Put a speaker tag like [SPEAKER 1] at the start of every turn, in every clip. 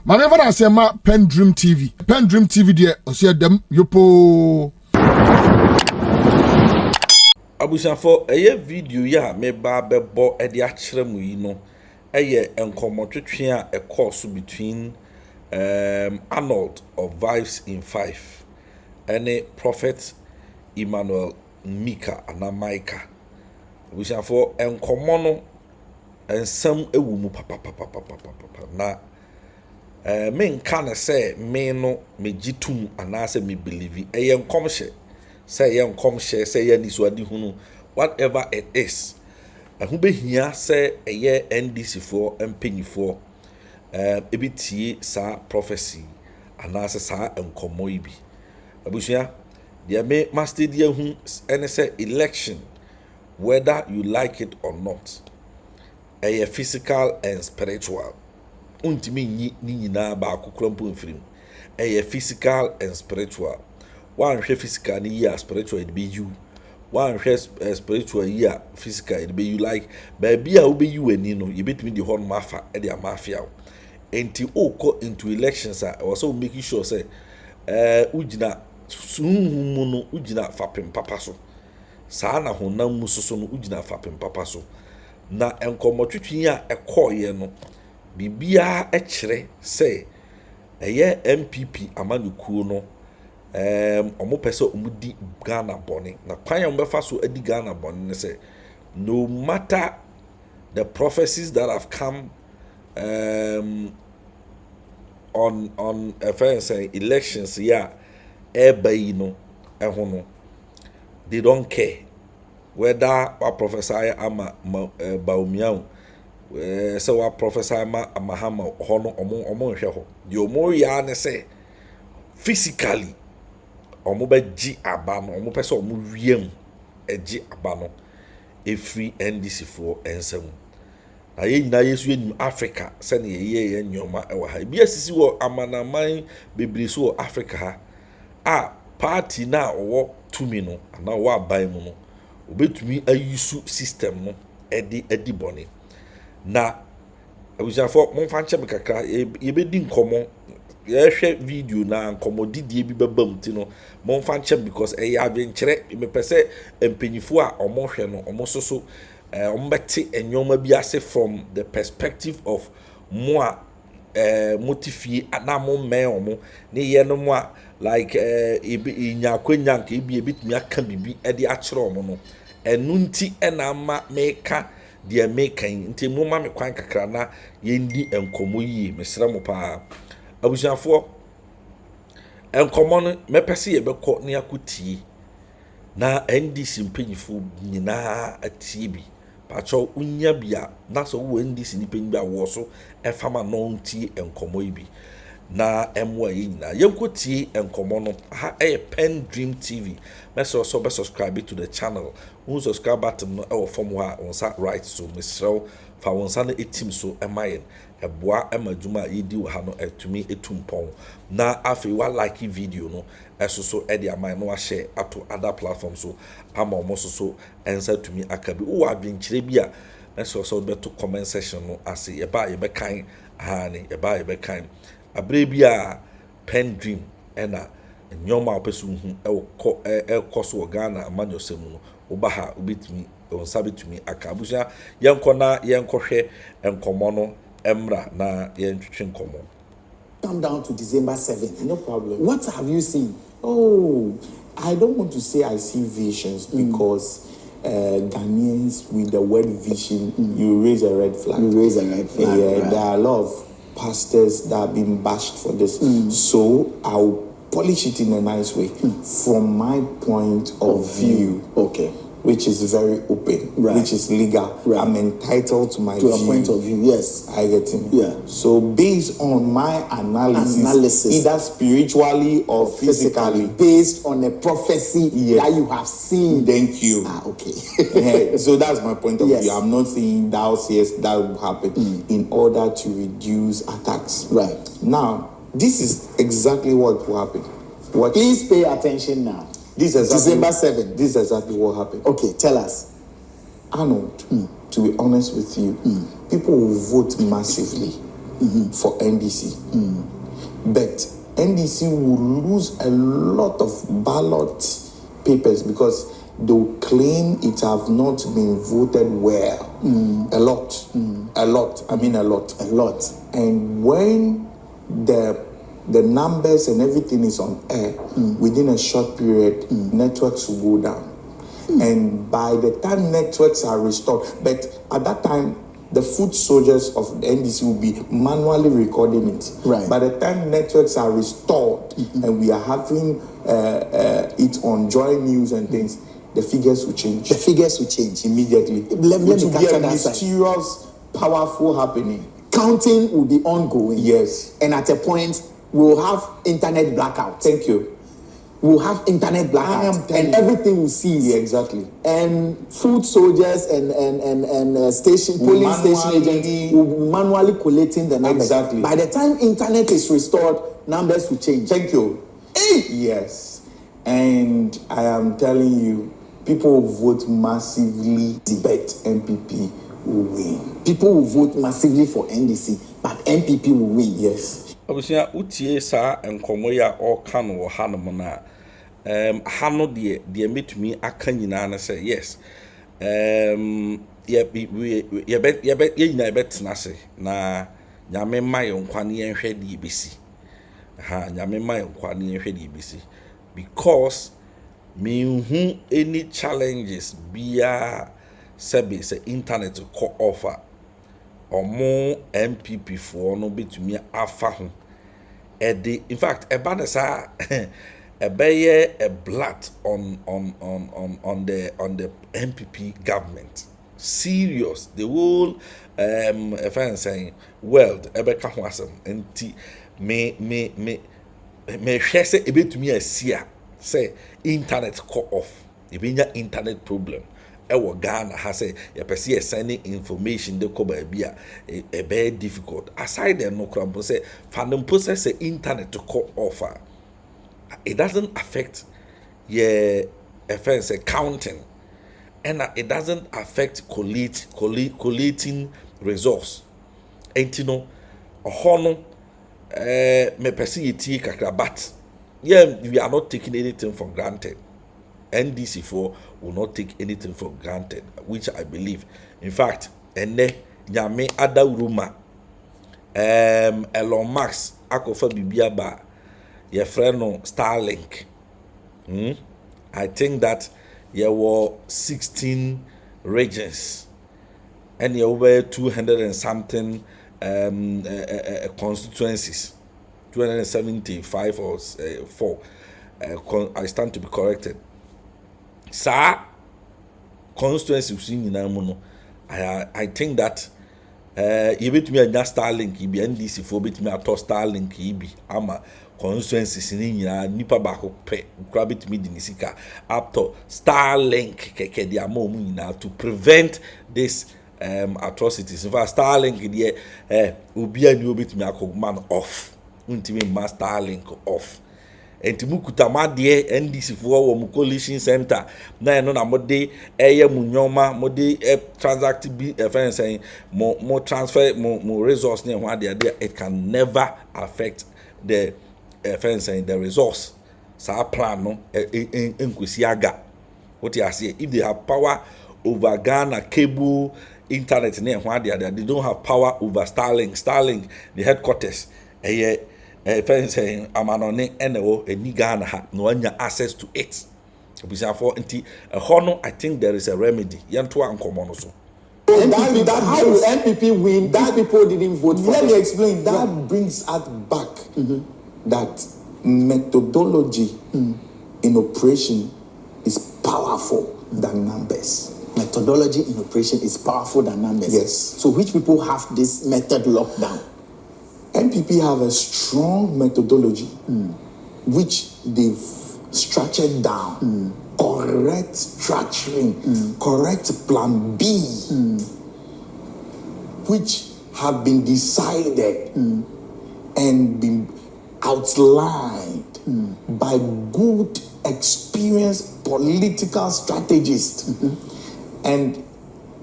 [SPEAKER 1] Maneva na sema PENDREAM TV. PENDREAM TV de osia dem yopo.
[SPEAKER 2] Abusafo eye video ya me ba bebo e de akyere mu yi no eye enkomotwetwe a e course between Arnold of Vibes in 5 and Prophet Emmanuel Micah and Micah. Abusafo enkomo no ensam ewu mu papa na me nka na say me no me gitum anase me believe eye nkomhye say yen come share say yen is wadi hunu whatever it is who be here say eye NDC for mpanyifo ebitie sa prophecy anase sa enkomo ibi abusia dia me master dia hu ene say election whether you like it or not eye physical and spiritual untimi ni nyina ba akokrampo mfirim eye physical and spiritual. One share physical and year spiritual it be you. One share spiritual year physical it be you like baby will be you and you know you beat me the horn mafia and the mafia. Until go into elections I was also making sure say ujina sumuno ujina fapem papa so. Sana honam musoso no ujina fapem papa so. Na enkomotwetwe a ekoye no bibia e kire say eye MPP amanukuo no omo pese omudi Ghana boni na kwanya mbefa so adi Ghana boni ne say no matter the prophecies that have come on say elections everybody no eho no they don't care whether wa prophesy ama Baumiao so wa prophesy ama Mahama hono omo hwe ho the omo ya ne say physically omo ba gi aba no omo pese omo wiem egi aba no efri NDC for ensem na ye nyina yesu enim Africa se na ye nyoma e wa ha bi asisi wo amanaman bebre so Africa ha party na wo tumi no na wo aban mu no obetumi ayusu system no edi boni na abusafo monfa nche me kakra ye bedi nkomo ye video na nkomodidie bi babam ti no monfa nche because e ya adwenkyere me pese empanyifo a omohwe no omososo ombeti enyoma bi ase from the perspective of moi motifie anamo men omo ne ye no mo like inyakwanyanka bi ebitumi aka bibi e de akyere omo no enu nti ena ma meka de meka nti mo ma me kwan kakra na yendi enkomo yi mesra mo pa abusafo enkomo no mepese ye beko ne akuti na NDC mpanyifo nyina atie bi pacho unya bia na so wo NDC ni panyi bia wo so efama no ntie enkomo yi na emwa yi nyina yenkotie enkomo no ha PENDREAM TV meso so be subscribe to the channel who subscribe button no e form ha on sa right so mesro fa won sa na etim so emayen eboa emadwuma yidi wo ha no etumi etumpon na afi wa like video no so e dia man no wa share ato other platforms so ama omo so ensa tumi akabi wo adwenkyere bi a meso so be to comment section no ase ye be kan ha ne ye be kan abre bi a PENDREAM ena nyoma opesu hu e koso Ghana amanyosemu no oba ha obetumi onsabetumi akabuja yenko na yenkohwe enkomo no emra na yentwetwe nkomo.
[SPEAKER 3] Come down to December 7th.
[SPEAKER 4] No problem.
[SPEAKER 3] What have you seen? Oh, I don't want to say I see visions because Ghanaians with the word vision, you raise a red flag.
[SPEAKER 4] You raise a red flag.
[SPEAKER 3] Yeah,
[SPEAKER 4] right.
[SPEAKER 3] There are a lot of pastors that have been bashed for this. So I'll polish it in a nice way from my point of view.
[SPEAKER 4] Okay.
[SPEAKER 3] Which is very open,
[SPEAKER 4] right.
[SPEAKER 3] Which is legal.
[SPEAKER 4] Right.
[SPEAKER 3] I'm entitled to my view.
[SPEAKER 4] To a point of view, yes.
[SPEAKER 3] I get him.
[SPEAKER 4] Yeah.
[SPEAKER 3] So based on my analysis, either spiritually or physically,
[SPEAKER 4] based on a prophecy that you have seen.
[SPEAKER 3] Thank you.
[SPEAKER 4] Okay.
[SPEAKER 3] So that's my point of
[SPEAKER 4] yes.
[SPEAKER 3] view. I'm not saying thou sayest that will happen in order to reduce attacks.
[SPEAKER 4] Right.
[SPEAKER 3] Now, this is exactly what will happen.
[SPEAKER 4] Please pay attention now.
[SPEAKER 3] This is exactly,
[SPEAKER 4] December 7th.
[SPEAKER 3] This is exactly what happened.
[SPEAKER 4] Okay, tell us.
[SPEAKER 3] Arnold, to be honest with you, people will vote massively for NDC. But NDC will lose a lot of ballot papers because they'll claim it have not been voted well. A lot. I mean a lot. And when the numbers and everything is on air, within a short period, networks will go down. And by the time networks are restored, but at that time, the foot soldiers of the NDC will be manually recording it.
[SPEAKER 4] Right.
[SPEAKER 3] By the time networks are restored and we are having it on Joy News and things, the figures will change.
[SPEAKER 4] The figures will change
[SPEAKER 3] Immediately.
[SPEAKER 4] Let me
[SPEAKER 3] It will be
[SPEAKER 4] capture
[SPEAKER 3] a
[SPEAKER 4] that side.
[SPEAKER 3] mysterious, powerful happening.
[SPEAKER 4] Counting will be ongoing.
[SPEAKER 3] Yes.
[SPEAKER 4] And at a point, we'll have internet blackout.
[SPEAKER 3] Thank you.
[SPEAKER 4] We'll have internet blackout.
[SPEAKER 3] I am telling
[SPEAKER 4] and
[SPEAKER 3] you.
[SPEAKER 4] everything will cease.
[SPEAKER 3] Yeah, exactly.
[SPEAKER 4] And food soldiers and station police station agents will be manually collating the numbers.
[SPEAKER 3] Exactly.
[SPEAKER 4] By the time internet is restored, numbers will change.
[SPEAKER 3] Thank you.
[SPEAKER 4] Hey!
[SPEAKER 3] Yes. And I am telling you, people will vote massively, but MPP will win.
[SPEAKER 4] People will vote massively for NDC, but MPP will win.
[SPEAKER 3] Yes.
[SPEAKER 2] Obviously, utie sa enkomo ya ɔka no wɔ ha no mo na ha no de metumi aka nyina na say yes ye nyina betena se na nyame ma ye nkwa ne yenhwɛ de besi ha nyame ma ye nkwa ne yenhwɛ de besi because me any challenges bia sebe se internet ko offer omo MPP for no betumi afa ho in fact eba na sa ebeye a blot on the MPP government serious the whole if I'm saying world ebe ka ho asem enti me hwe se ebetumi asia say internet cut off ebenya internet problem ewo Ghana ha say your person sending information they ko ba bia a very difficult aside the no krampo say fandom process the internet to cut off it doesn't affect your offense counting and it doesn't affect collating resource and you know hono me person yeti kakra but yeah we are not taking anything for granted. NDC4 will not take anything for granted, which I believe. In fact, ene nyame ada uruma Elon Musk akofa bibia ba ye friend no Starlink. I think that there were 16 regions and there were 200 and something constituencies, 275 or 4. I stand to be corrected. Sa constituency using in no I think that you bet me a Starlink be NDC for bit me a Starlink be ama constituencies in nipa bako pe grab it me dinisika up to Starlink keke dia mo na to prevent this atrocities. In fact Starlink there obi ani obit me man off untimi ma Starlink off. Enti mukuta made NDC for wo mu coalition center na no na mode eye munyoma mode transact be friend saying more transfer more resource ne ho ade it can never affect the friend saying the resource sa plan no enkwesi aga what you say if they have power over Ghana cable internet ne ho ade they don't have power over Starlink the headquarters friend saying amanone eno eni Ghana ha no anya access to it for nti hono I think there is a remedy yanto ankomo no so
[SPEAKER 4] that how will MPP win that people didn't vote for.
[SPEAKER 3] Let me explain. That brings us back that methodology in operation is powerful than numbers.
[SPEAKER 4] Methodology in operation is powerful than numbers.
[SPEAKER 3] Yes.
[SPEAKER 4] So which people have this method locked down?
[SPEAKER 3] MPP have a strong methodology which they've structured down. Correct structuring, correct plan B, which have been decided and been outlined by good, experienced political strategists. And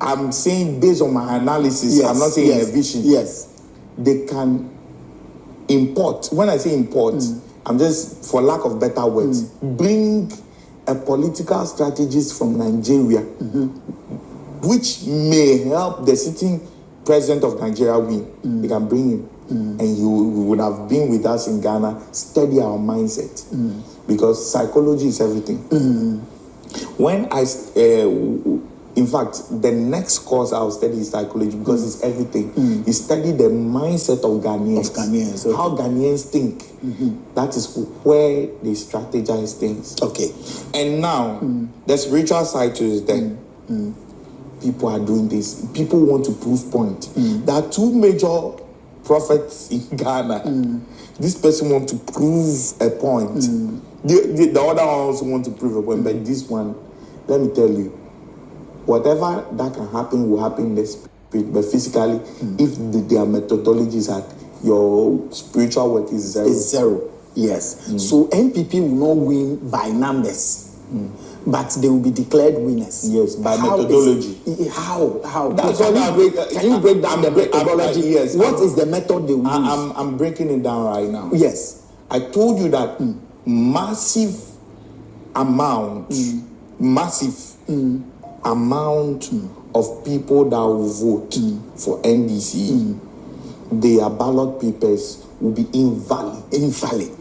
[SPEAKER 3] I'm saying based on my analysis, I'm not saying a vision.
[SPEAKER 4] Yes.
[SPEAKER 3] they can import. When I say import, I'm just, for lack of better words, bring a political strategist from Nigeria, which may help the sitting president of Nigeria win. They can bring him, and you would have been with us in Ghana, study our mindset, because psychology is everything. When I, in fact, the next course I'll study is psychology, because it's everything. You study the mindset of Ghanaians,
[SPEAKER 4] okay.
[SPEAKER 3] how Ghanaians think. That is where they strategize things.
[SPEAKER 4] Okay.
[SPEAKER 3] And now, the spiritual side to is there. People are doing this. People want to prove point. There are two major prophets in Ghana. This person wants to prove a point. The other one also want to prove a point. But this one, let me tell you, whatever that can happen will happen in the spirit. But physically, if their methodology is that your spiritual work is zero.
[SPEAKER 4] Is zero. Yes. So NPP will not win by numbers. But they will be declared winners.
[SPEAKER 3] Yes, by methodology.
[SPEAKER 4] How?
[SPEAKER 3] That's
[SPEAKER 4] Can you break down the methodology?
[SPEAKER 3] Yes.
[SPEAKER 4] What is the method they will use?
[SPEAKER 3] I'm breaking it down right now.
[SPEAKER 4] Yes.
[SPEAKER 3] I told you that massive amount of people that will vote for NDC, their ballot papers will be invalid.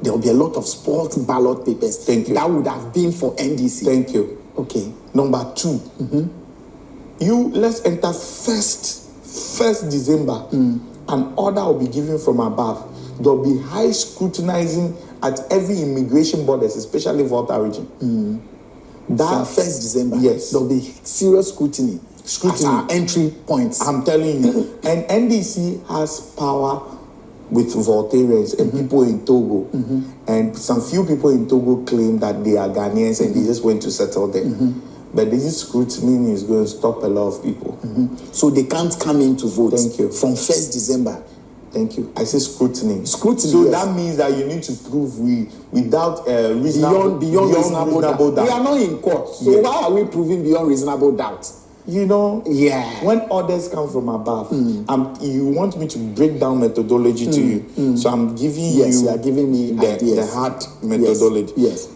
[SPEAKER 3] There will be a lot of spoiled ballot papers. Thank you.
[SPEAKER 4] That would have been for NDC.
[SPEAKER 3] Thank you.
[SPEAKER 4] Okay.
[SPEAKER 3] Number 2, let's enter 1st December. An order will be given from above. There will be high scrutinizing at every immigration borders, especially Volta region.
[SPEAKER 4] That 1st December.
[SPEAKER 3] Yes.
[SPEAKER 4] There will be serious scrutiny. At our entry points.
[SPEAKER 3] I'm telling you. And NDC has power with Voltarians and people in Togo. And some few people in Togo claim that they are Ghanaians and they just went to settle there. But this scrutiny is going to stop a lot of people.
[SPEAKER 4] So they can't come in to vote.
[SPEAKER 3] Thank you.
[SPEAKER 4] From 1st December.
[SPEAKER 3] Thank you. I say scrutiny.
[SPEAKER 4] Scrutiny.
[SPEAKER 3] So
[SPEAKER 4] yes.
[SPEAKER 3] that means that you need to prove without reasonable
[SPEAKER 4] reasonable doubt. We are not in court. So why are we proving beyond reasonable doubt?
[SPEAKER 3] You know,
[SPEAKER 4] yeah.
[SPEAKER 3] When orders come from above, you want me to break down methodology to you. So I'm giving you
[SPEAKER 4] are giving me
[SPEAKER 3] the hard methodology.
[SPEAKER 4] Yes.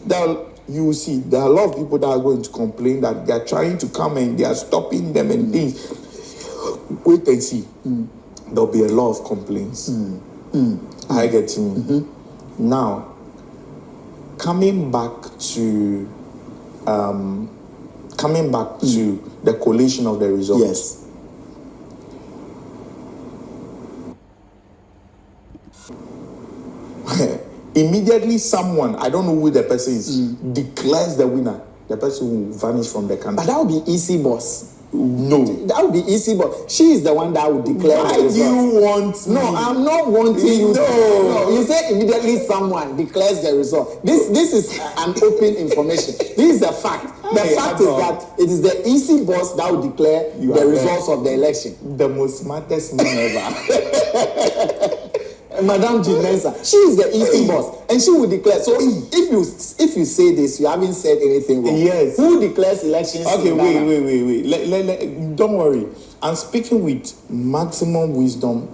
[SPEAKER 3] You will see, there are a lot of people that are going to complain that they are trying to come and they are stopping them and things. Wait and see. There'll be a lot of complaints. I get me. Now, coming back to the collation of the results.
[SPEAKER 4] Yes.
[SPEAKER 3] Immediately someone, I don't know who the person is, declares the winner. The person will vanish from the country.
[SPEAKER 4] But that would be easy, boss.
[SPEAKER 3] No.
[SPEAKER 4] That would be easy, but she is the one that would declare.
[SPEAKER 3] Why do you want me?
[SPEAKER 4] No, I'm not wanting you.
[SPEAKER 3] No,
[SPEAKER 4] you say immediately someone declares the result. This is an open information. This is a fact. The fact is that it is the easy boss that will declare the results of the election.
[SPEAKER 3] The most smartest man ever.
[SPEAKER 4] Madame Jinensa, she is the easy boss, and she will declare. So if you say this, you haven't said anything wrong.
[SPEAKER 3] Yes.
[SPEAKER 4] Who declares elections?
[SPEAKER 3] Okay, wait. Don't worry. I'm speaking with maximum wisdom.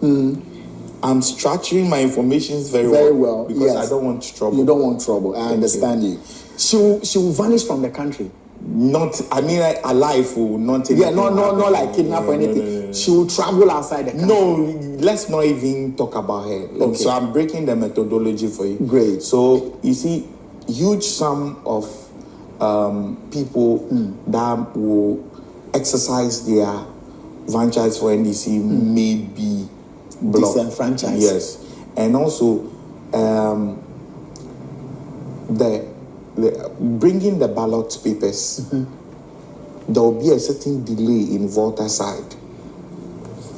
[SPEAKER 3] I'm structuring my information very well because I don't want trouble.
[SPEAKER 4] You don't want trouble. I understand you. She will vanish from the country.
[SPEAKER 3] Not, I mean, alive or not.
[SPEAKER 4] Not like kidnap or anything. No. She will travel outside the country.
[SPEAKER 3] No, let's not even talk about her.
[SPEAKER 4] Okay.
[SPEAKER 3] So I'm breaking the methodology for you.
[SPEAKER 4] Great.
[SPEAKER 3] So you see, huge sum of people that will exercise their franchise for NDC may be blocked.
[SPEAKER 4] Disenfranchised.
[SPEAKER 3] Yes, and also bringing the ballot papers, there will be a certain delay in voter side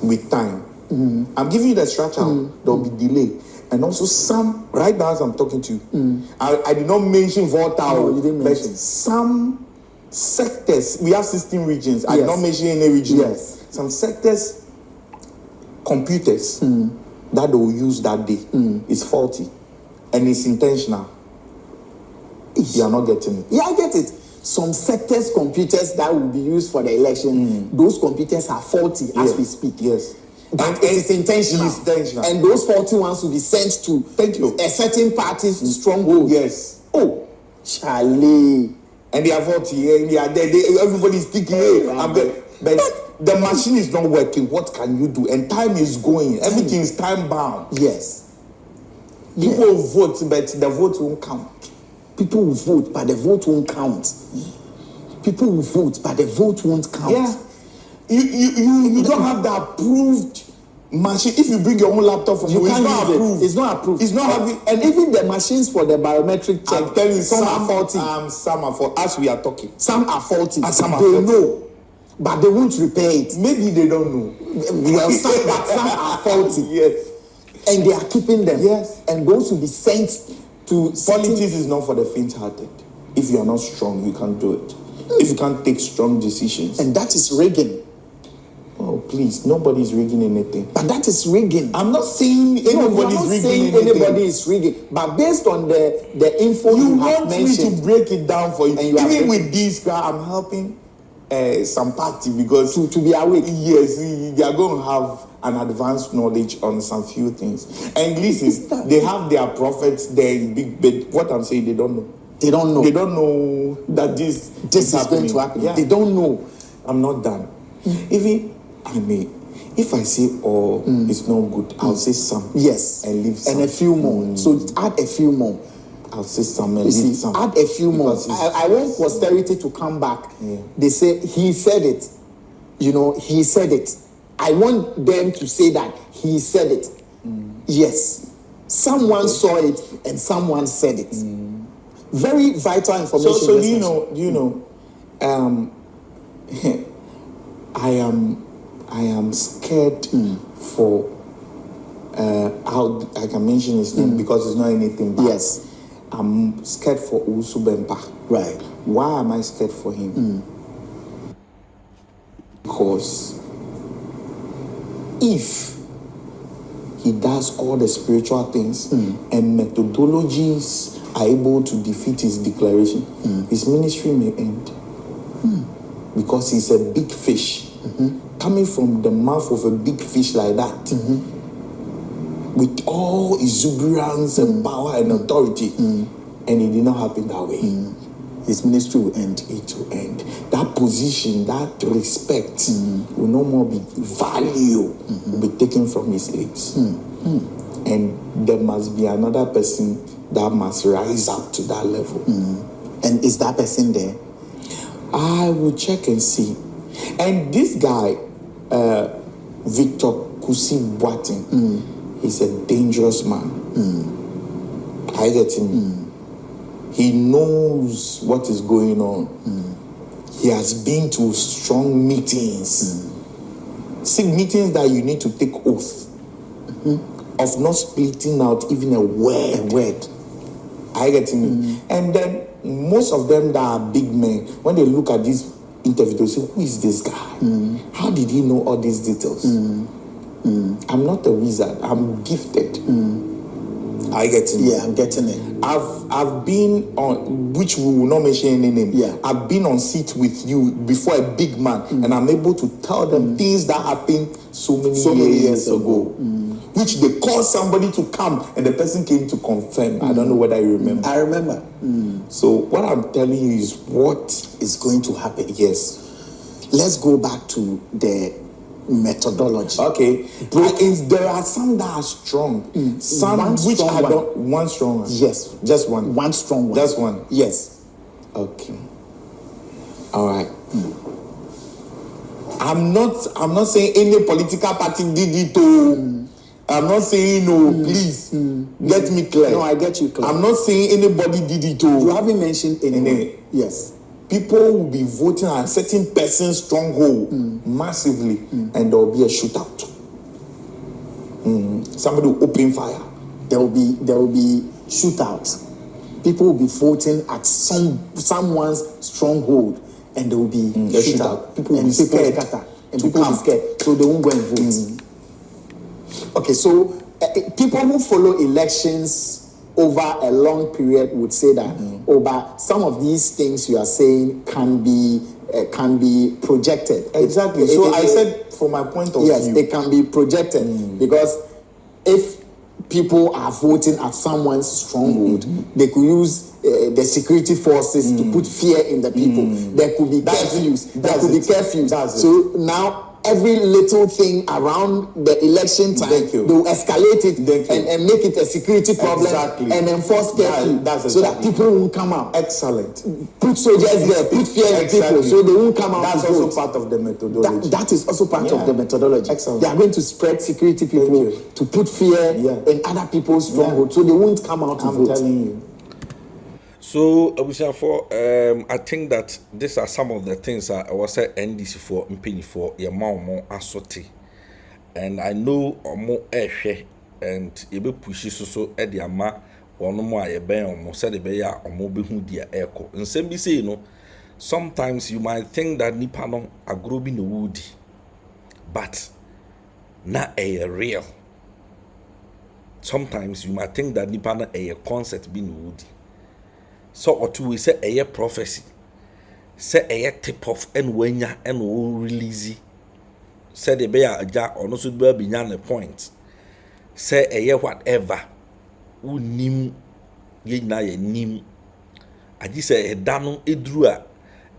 [SPEAKER 3] with time. I'm giving you the structure. There will be delay. And also some, right now as I'm talking to you, I did not mention voter,
[SPEAKER 4] you didn't mention.
[SPEAKER 3] But some sectors, we have 16 regions. I did not mention any region.
[SPEAKER 4] Yes.
[SPEAKER 3] Some sectors, computers that they will use that day is faulty. And it's intentional. You are not getting it.
[SPEAKER 4] Yeah, I get it. Some sectors' computers that will be used for the election, those computers are faulty as we speak.
[SPEAKER 3] Yes.
[SPEAKER 4] But it is intentional.
[SPEAKER 3] It's intentional.
[SPEAKER 4] And those faulty ones will be sent to a certain party's stronghold.
[SPEAKER 3] Yes.
[SPEAKER 4] Oh, Charlie.
[SPEAKER 3] And they are 40, and they are there. Everybody's thinking, hey, I'm there. But the machine is not working. What can you do? And time is going. Everything is time bound.
[SPEAKER 4] Yes.
[SPEAKER 3] People vote, but the vote won't count.
[SPEAKER 4] People will vote, but the vote won't count. People will vote, but the vote won't count.
[SPEAKER 3] Yeah. You don't have the approved machine. If you bring your own laptop from
[SPEAKER 4] You
[SPEAKER 3] home,
[SPEAKER 4] can't
[SPEAKER 3] it's not
[SPEAKER 4] use
[SPEAKER 3] approved.
[SPEAKER 4] it. It's not approved.
[SPEAKER 3] It's not having.
[SPEAKER 4] And even the machines for the biometric check,
[SPEAKER 3] I'm telling you,
[SPEAKER 4] some are faulty.
[SPEAKER 3] Some are faulty. As we are talking,
[SPEAKER 4] Some are faulty.
[SPEAKER 3] some are
[SPEAKER 4] they
[SPEAKER 3] faulty.
[SPEAKER 4] know, but they won't repair it.
[SPEAKER 3] Maybe they don't know.
[SPEAKER 4] Well, some are faulty.
[SPEAKER 3] Yes.
[SPEAKER 4] And they are keeping them.
[SPEAKER 3] Yes.
[SPEAKER 4] And those will be sent to
[SPEAKER 3] Politics is not for the faint-hearted. If you are not strong, you can't do it. If you can't take strong decisions.
[SPEAKER 4] And that is rigging.
[SPEAKER 3] Oh, please, nobody's rigging anything.
[SPEAKER 4] But that is rigging.
[SPEAKER 3] I'm not saying anybody's rigging
[SPEAKER 4] saying
[SPEAKER 3] anything.
[SPEAKER 4] anybody is rigging. But based on the info
[SPEAKER 3] You
[SPEAKER 4] you have
[SPEAKER 3] want me
[SPEAKER 4] mentioned,
[SPEAKER 3] to break it down for you.
[SPEAKER 4] And you are
[SPEAKER 3] Even
[SPEAKER 4] breaking-
[SPEAKER 3] with this, I'm helping some party because
[SPEAKER 4] to be awake.
[SPEAKER 3] yes, they are going to have an advanced knowledge on some few things. And listen, they have their prophets there in big bed. What I'm saying, they don't know.
[SPEAKER 4] They don't know.
[SPEAKER 3] They don't know that this
[SPEAKER 4] This is going to happen.
[SPEAKER 3] Yeah.
[SPEAKER 4] They don't know.
[SPEAKER 3] I'm not done. Even if I say it's not good, I'll say some.
[SPEAKER 4] Yes.
[SPEAKER 3] And leave some.
[SPEAKER 4] And a few more. So add a few more.
[SPEAKER 3] I'll say some and
[SPEAKER 4] You
[SPEAKER 3] leave
[SPEAKER 4] see,
[SPEAKER 3] some.
[SPEAKER 4] add a few more.
[SPEAKER 3] Because it's-
[SPEAKER 4] I want posterity to come back.
[SPEAKER 3] Yeah.
[SPEAKER 4] They say he said it. You know, he said it. I want them to say that he said it. Yes. Someone saw it and someone said it. Very vital information.
[SPEAKER 3] So do you know? I am scared for how I can mention his name because it's not anything bad.
[SPEAKER 4] Yes.
[SPEAKER 3] I'm scared for Usu Bempa.
[SPEAKER 4] Right.
[SPEAKER 3] Why am I scared for him? Because if he does all the spiritual things and methodologies are able to defeat his declaration, his ministry may end. Because he's a big fish. Coming from the mouth of a big fish like that, with all exuberance and power and authority, and it did not happen that way. His ministry will end. It will end. That position, that respect will no more be value, will be taken from his lips. And there must be another person that must rise up to that level.
[SPEAKER 4] And is that person there?
[SPEAKER 3] I will check and see. And this guy, Victor Kusi Boating, he's a dangerous man. I get him. He knows what is going on. He has been to strong meetings. See, meetings that you need to take oath of not splitting out even a word. I get him. And then most of them that are big men, when they look at this interview, they say, who is this guy? How did he know all these details? I'm not a wizard. I'm gifted. I get it.
[SPEAKER 4] Yeah, I'm getting it.
[SPEAKER 3] I've been on, which we will not mention any name.
[SPEAKER 4] Yeah.
[SPEAKER 3] I've been on seat with you before a big man, and I'm able to tell them things that happened so many years ago. Which they called somebody to come, and the person came to confirm. I don't know whether you remember.
[SPEAKER 4] I remember.
[SPEAKER 3] So what I'm telling you is what
[SPEAKER 4] Is going to happen.
[SPEAKER 3] yes.
[SPEAKER 4] Let's go back to the methodology.
[SPEAKER 3] Okay. There are some that are strong. Some
[SPEAKER 4] One
[SPEAKER 3] which
[SPEAKER 4] strong
[SPEAKER 3] I
[SPEAKER 4] one.
[SPEAKER 3] don't. One strong one.
[SPEAKER 4] Yes.
[SPEAKER 3] Just one.
[SPEAKER 4] One strong one.
[SPEAKER 3] Just one.
[SPEAKER 4] Yes.
[SPEAKER 3] Okay. All right. I'm not saying any political party did it. I'm not saying no. Please get me clear.
[SPEAKER 4] No, I get you clear.
[SPEAKER 3] I'm not saying anybody did it.
[SPEAKER 4] You haven't mentioned anyone. Yes.
[SPEAKER 3] People will be voting at a certain person's stronghold massively, and there will be a shootout. Somebody will open fire.
[SPEAKER 4] There will be shootout. People will be voting at someone's stronghold, and there will be shootout.
[SPEAKER 3] People will
[SPEAKER 4] and
[SPEAKER 3] be scared
[SPEAKER 4] scatter, and
[SPEAKER 3] to
[SPEAKER 4] people will be
[SPEAKER 3] come.
[SPEAKER 4] scared, so they won't go and vote. Okay, so people who follow elections over a long period would say that, but some of these things you are saying can be can be projected.
[SPEAKER 3] Exactly. So I said, from my point of view,
[SPEAKER 4] yes, it can be projected because if people are voting at someone's stronghold, they could use the security forces to put fear in the people. There could be curfews. There could be curfews. So now every little thing around the election time, they will escalate it and make it a security problem and enforce curfew so that people won't come out.
[SPEAKER 3] Excellent.
[SPEAKER 4] Put soldiers there, put fear in people so they won't come out.
[SPEAKER 3] That's
[SPEAKER 4] to
[SPEAKER 3] also
[SPEAKER 4] vote.
[SPEAKER 3] part of the methodology.
[SPEAKER 4] That is also part of the methodology.
[SPEAKER 3] Excellent.
[SPEAKER 4] They are going to spread security people to put fear in other people's strongholds so they won't come out to vote.
[SPEAKER 3] I'm telling you.
[SPEAKER 2] So, I think that these are some of the things I was say NDC for Mpini for your mom assorti. And I know more and ebe push so at the ama or no more a ben or said the bear or more be dear echo. And same be say, sometimes you might think that Nipano are growing the woody, but not a real. Sometimes you might think that Nipano a concept being woody. So or two we say a prophecy, say a tip off and wenya and will release. Say the bear a jar or no should be beyond the point. Say a year whatever. U nim ye na ye nim. I just say a dano edrua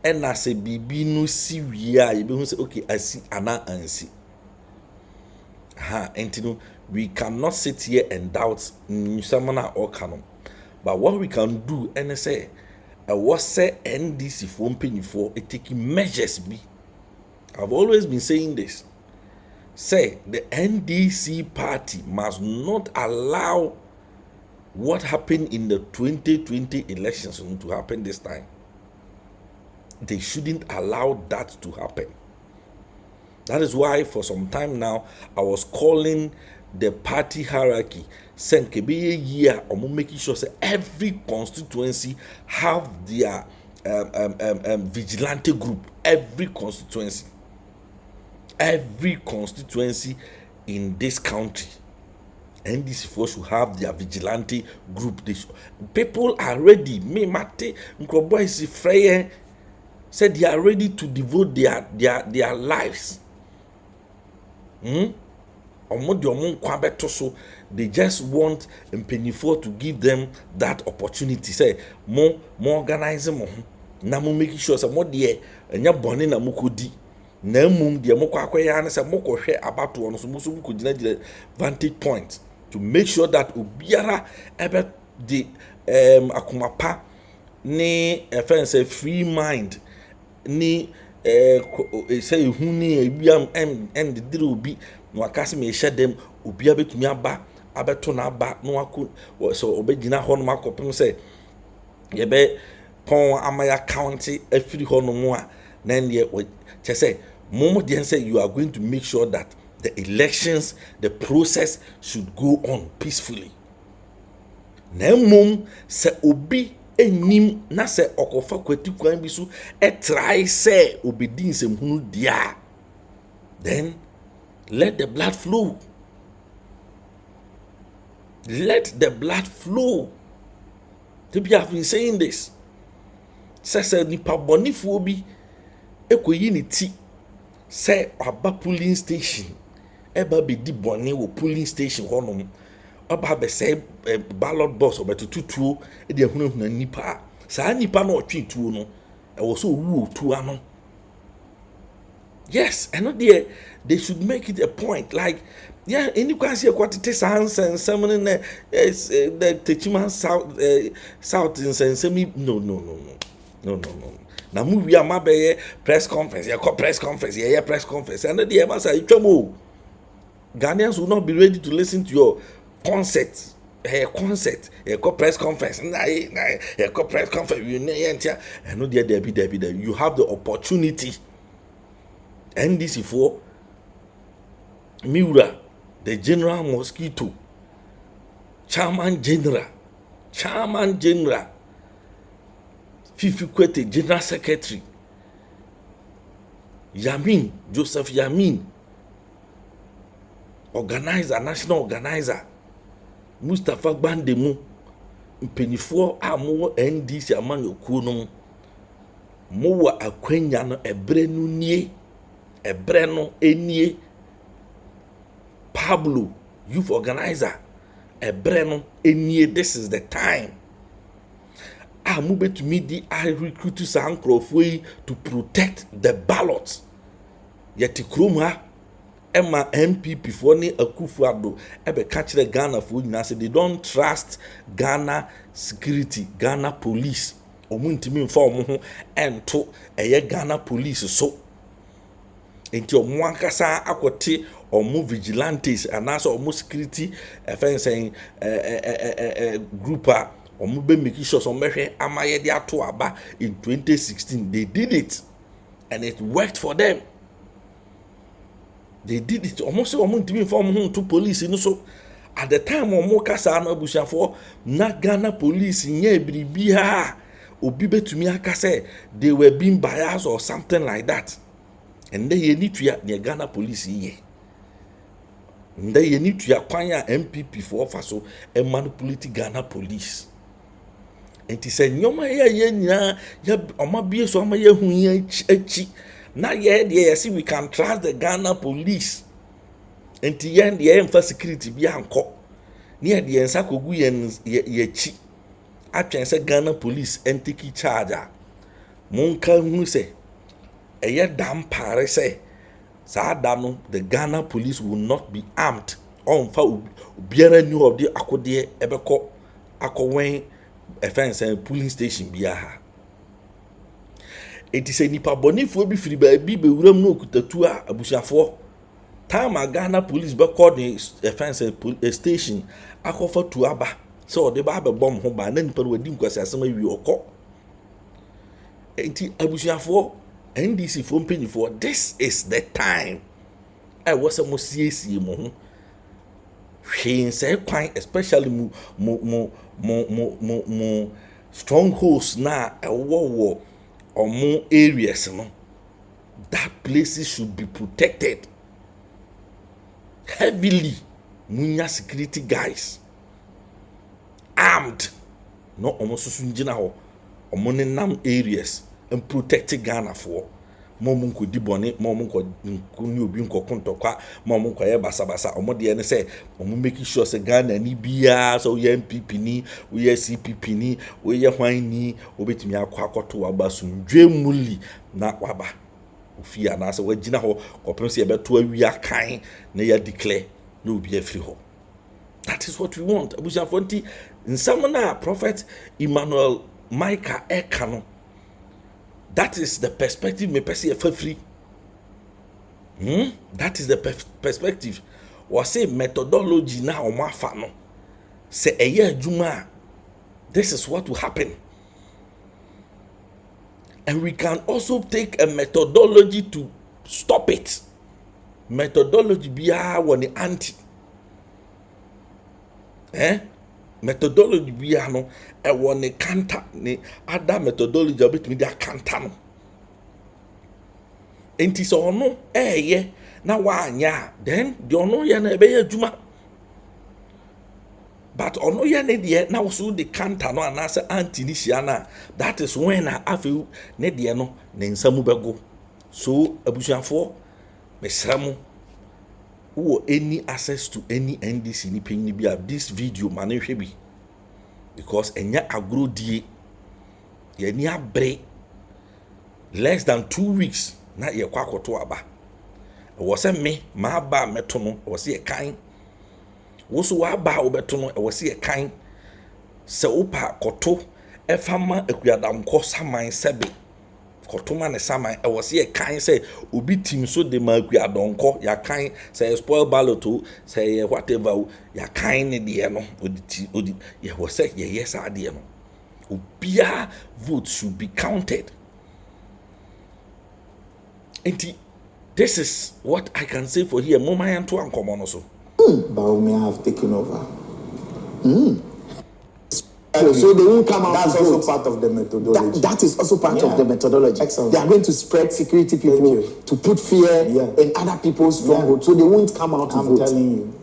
[SPEAKER 2] and I say bibi no si we are you say okay I see ana and see. And we cannot sit here and doubt Samana or canon. But what we can do and say what say NDC for penny for taking measures be. I've always been saying this. Say the NDC party must not allow what happened in the 2020 elections to happen this time. They shouldn't allow that to happen. That is why for some time now I was calling the party hierarchy saying be a year or making sure say every constituency have their vigilante group. Every constituency in this country, NDC force should have their vigilante group. People are ready. Me mate Nkrobo is free said they are ready to devote their lives. They just want Mpenifo to give them that opportunity. Say more organizing more. Na mo making sure say more there enya bone na mo kodi. Na mum de mo kwakwaya na say mo kohwe abato no so mo so mo kodi na vantage point to make sure that obiara ebe the akomapa ni say free mind ni say huni ebiam and the dire obi no akase me hye dem obi abetumi aba abeto na aba no akọ so obegina ho no makopem say ye be pon amaya county afiri ho no mo a na ne che say momo dey say you are going to make sure that the elections, the process should go on peacefully. Na mom say obi enim na say okofa kwati kwan bi so try say obedin sem hunu dia, then let the blood flow. Let the blood flow. We have been saying this. Say nipa bonifo bi ekoyi ni ti say aba polling station eba be di boni wo polling station honom aba be say ballot box obetutuo e de hunahuna nipa saa nipa na otwe tuo no e wo so wu tuo ano. Yes, and not there they should make it a point like yeah any kwase kwatete sans and some the techiman south in sensemi no. Na mu wi amabe press conference ya press conference ya press conference and the emasa itwamo Ghanaians will not be ready to listen to your concert press conference press conference and no there be you have the opportunity NDC for Miura the general mosquito chairman general Fifi Kwete, General Secretary, Joseph Yamin, organizer, national organizer, Mustafa Gbandemu, Mpenifo Amo NDC Amanyo Kuno, mo wa akwanya no ebre no nie ebre no enie Pablo youth organizer ebre no enie this is the time mo betumi di I recruit sankrofo yi to protect the ballot yet krom ha Emma MPP for ni Akufo-Addo ebe ka kire Ghana for nyina say they don't trust Ghana security, Ghana police. Omu ntimi mfa omo ho ento eye Ghana police so. Enti omo ankasa akote omo vigilantes anasa omo security offense group a omo be make sure some mehwe amaye de ato aba in 2016 they did it and it worked for them. They did it almost almost to inform home to police in so at the time omo kasa na abusiafo na Ghana police nye bribia obi betumi aka say they were being biased or something like that. And they need to near Ghana police ye. And they need to acquire MPP for offer so and manipulate Ghana police. And he said nyoma ye nya ya omabie so amaye hu ye echi. Now, yeah, see, we can trust the Ghana police. And the end, the aim for security be anko. Near the end, Sakogu ye chi. I can say Ghana police and take charger. Monka who say, a ye damn pare say, Sadano, the Ghana police will not be armed. On for Biera knew of the Akode Ebeko Akowen offense and polling station biaha. It is a nipa bonifo bi firi ba bi bewuram no okutatua abusiafo time Ghana police be call the offense station akofa tuaba so de ba be bom ho ba na nipa no wadi nkwasi asem awi okọ enti abusiafo NDC for mpanyifo this is the time I was mo siesie mo ho hwe say kwan especially mo strongholds na ewo or more areas, no, that places should be protected heavily. Munya security guys armed, no almost sunjina ho or nam areas and protect Ghana for momon could dibone, momon could new being kontokwa, momon kwa basa or more the say, or making sure say Ghana ni bia so ye MPP ni, we ye CPP ni, we ye wine ni, obet me akwa to abasun dwemuli na waba. Ufia na so wagina ho kopem se be to awia kan na ya declare no be free ho. That is what we want. Abuja Fonti in some na prophet Emmanuel Micah Ekano. That is the perspective me pesi for free. That is the perspective. Or say methodology na o mafa no. Say eye adwuma. This is what will happen. And we can also take a methodology to stop it. Methodology biya woni anti. Methodology biya no e woni counter ni other methodology obetimi dia counter no. Enti so ono ye na wa anya then the ono ye na ebe ye adwuma. But ono ye ne de na so the counter no anase anti ni hia na that is when na afi ne de no ne nsamu bego. So abusuafo mesramu who any access to any NDC ni pay ni bi have this video mane hwe bi because enya agro die ye ni abre less than 2 weeks na ye kwa akoto aba wo se me ma ba meto no wo se ye kan wo so wa ba obeto no wo se ye kan se opa koto efama akuadamko saman sebe kotoma ne saman e wo se ye kan se obi tim so de ma akuadonko ya kan se spoil ballot se whatever ya kan ne de no odi ye wo se ye yes ade no obia vote should be counted. And this is what I can say for here. Mama and to uncommon also.
[SPEAKER 4] Baumia have taken over. So they won't come out.
[SPEAKER 3] That's
[SPEAKER 4] to
[SPEAKER 3] also
[SPEAKER 4] vote.
[SPEAKER 3] part of the methodology.
[SPEAKER 4] That is also part of the methodology.
[SPEAKER 3] Excellent.
[SPEAKER 4] They are going to spread security people to put fear in other people's strongholds, so they won't come out to vote.
[SPEAKER 3] I'm telling you.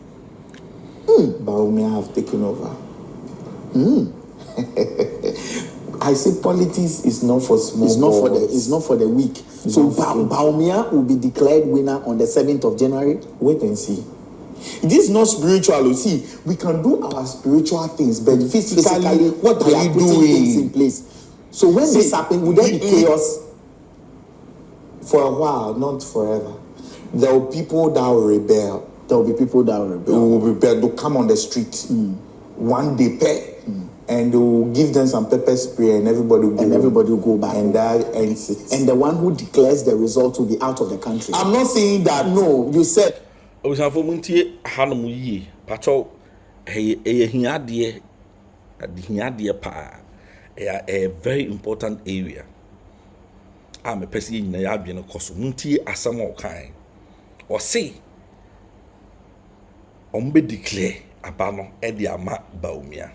[SPEAKER 3] Baumia have taken over. I say politics is not for small.
[SPEAKER 4] It's not for the weak. So Baumia will be declared winner on the 7th of January.
[SPEAKER 3] Wait and see. This is not spiritual. You see, we can do our spiritual things, but physically, what are you doing
[SPEAKER 4] in place? So when this happens, will there be chaos?
[SPEAKER 3] For a while, not forever. There will be people that will rebel. They'll come on the street. One day, and they will give them some pepper spray, and everybody will go back. And that ends it.
[SPEAKER 4] And the one who declares the result will be out of the country.
[SPEAKER 3] I'm not saying that.
[SPEAKER 4] No, you said.
[SPEAKER 2] Obusanfo muntie hanom yi pacho hiade pa a very important area. I'm a person in ya bi no koso muntie asam o kan o say ombe declare abano e di ama Baumia,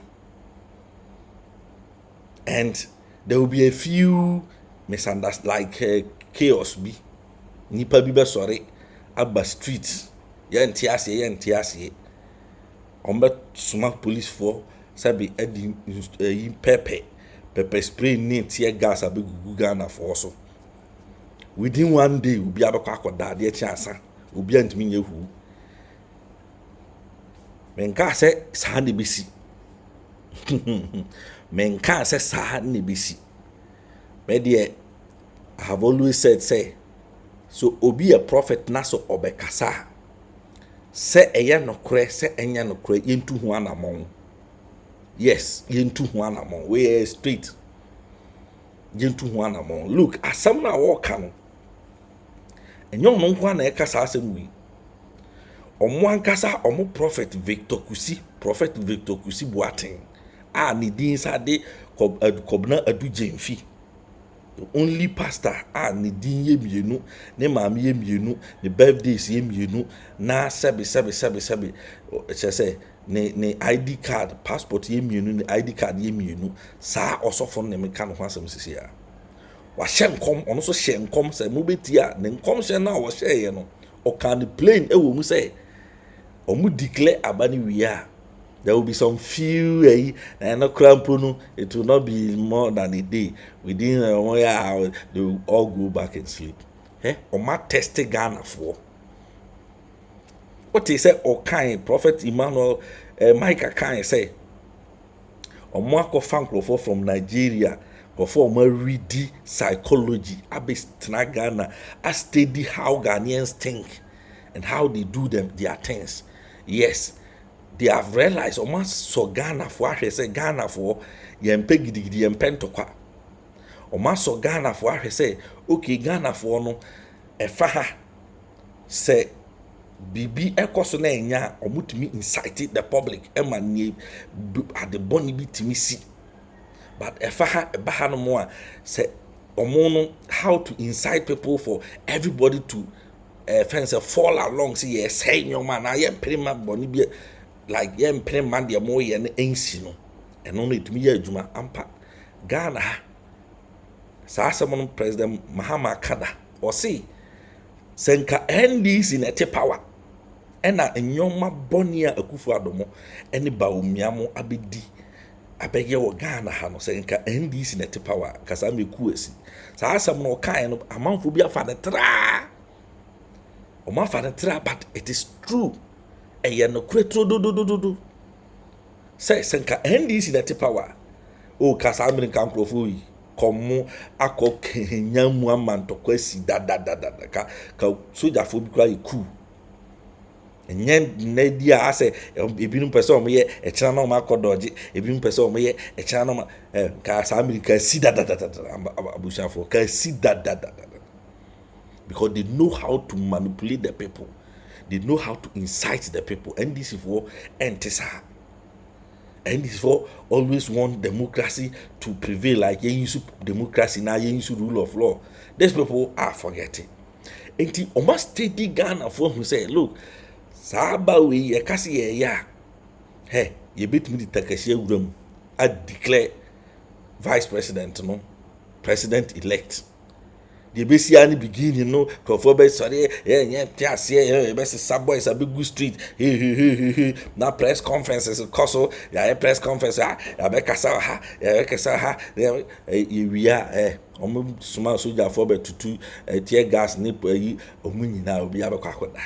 [SPEAKER 2] and there will be a few misunderstandings like chaos bi nipa bi be sorry aba streets yenti ase ombe suma police for sabi edi pepper spray ni tear gas abegugu Ghana for so within one day obi abekwa akoda de chiasa obi antimi nyehu menka se sa ne besi menka se sa ne besi me de I have always said say so obi a prophet na so obekasa se eye nokre se enya nokre yentu hu anamon. Yes, yentu hu anamon we straight yentu hu anamon. Look, asam na wo kan enyo no nkwa na ekasa asem wi omo ankasa omo prophet Victor Kusi Boatin a ni din sade kobna adu jemfi, only pastor a ni din ye mienu ne maami ye mienu ne birthdays ye mienu na sebe say ne ID card passport ye mienu ne ID card ye mienu sa osofo ne meka no asem sisi ya wa hyenkom ono so hyenkom say mo betia ne nkom hye na wo hye ye no o kan plane e wo mu say o mu declare abani wia there will be some few and no crampono, it will not be more than a day. Within 1 hour, they will all go back and sleep. Or my tested Ghana for what he said, or kind Prophet Emmanuel Micah kind say, or Marco Fanklo from Nigeria, or for my ready psychology, Abbas Ghana, I study how Ghanaians think and how they do their things. Yes. They have realized almost so Ghana for I say Ghana for yempe gidigidi yempe ntokwa. Almost so Ghana for I say okay Ghana for no efa say bibi ekoso na enya omutumi incite the public emani at the boni bitimi si. But efa eba no mo say omo how to incite people for everybody to fence fall along see yes hey your man I am prima boni bi like yem pen man de mo ye ne ensi no eno no etumi ye adwuma ampa Ghana sa asem President Mahama Kada o say senka NDC na te power ena enyoma boni a Akufo Adomo ene Baumia mo abedi abege wo Ghana ha no senka NDC na te power kasa meku asi sa asem no kan no amanfo bi afa ne tra o ma fa ne tra but it is true. No kretro do say senka NDC na te power o kasa American microphone komo akọ Kenya mu amanto kwasi da ka soja fo bi kwa iku enye na dia ase ebinu pese o me e kira na o makodoje ebinu pese o me e kira na kasa America si da abusafo ka si da because they know how to manipulate the people. They know how to incite the people. And this is for entisa. And this is for always want democracy to prevail. Like you use democracy now, you use rule of law. These people are forgetting. And the almost steady Ghana for who say, look, Saba we a kasi ya. Hey, you beat me the Takashi room. I declare vice president, no, president elect. the basic beginning no for be sorry yeah tias yeah be say boys a big good street na press conferences koso ya press conference ya be kasa ha ya kasa ha we are omo suma soldier for be tutu tear gas ni yi omo nyina obi abekwa akoda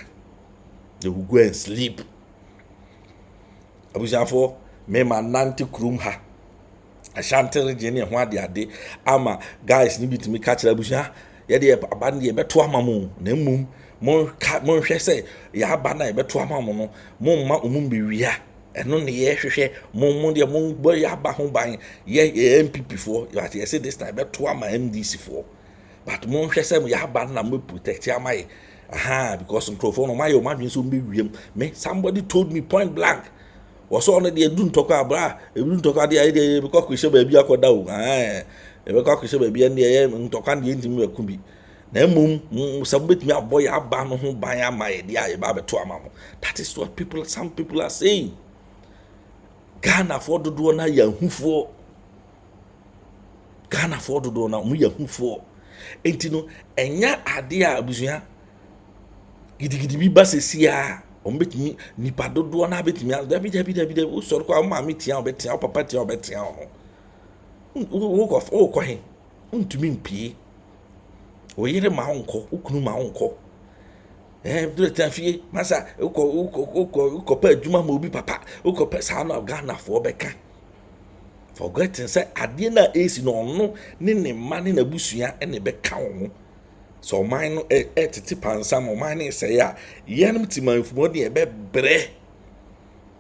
[SPEAKER 2] they will go and sleep abusiafo me ma nanti krum ha Ashanti region ho ade ama guys ni bitimi ka kira abusia ye de aban de beto amamu na mmum mon hwe se ya aba na beto amamu no mon ma umum be wia eno ne ye hwehwe mon de mon bo ya aba ho ban ye MPP for you say this time beto ama NDC for but mon hwe se ya aba na mo protect amaye because microphone no my man so be wiem me somebody told me point blank was on the dun talk abra e dun talk the idea because we should be akoda o because we should be and the talk and the ntimi ku bi na mum sabet me aboy aba no ho ban amaye dia e ba beto amamo. That is what some people are saying. Ghana for do na yahufo Ghana for do na mu yahufo enti no enya ade a abusua gidigidi bi ba sesia ombetimi nipa dodo na betimi dabi o soro kwa ma metia obetia papa tia obetia ho wo ko he untumi mpie o yire ma onko ukunu ma onko do tafie masa uko pa adwuma ma obi papa uko pa sa na Ghana for beka forgetting say ade na esi no no ne ma ne na busua ene beka wo. So mine no titi pansa mo mine say ya yenim ti manfumo de be bre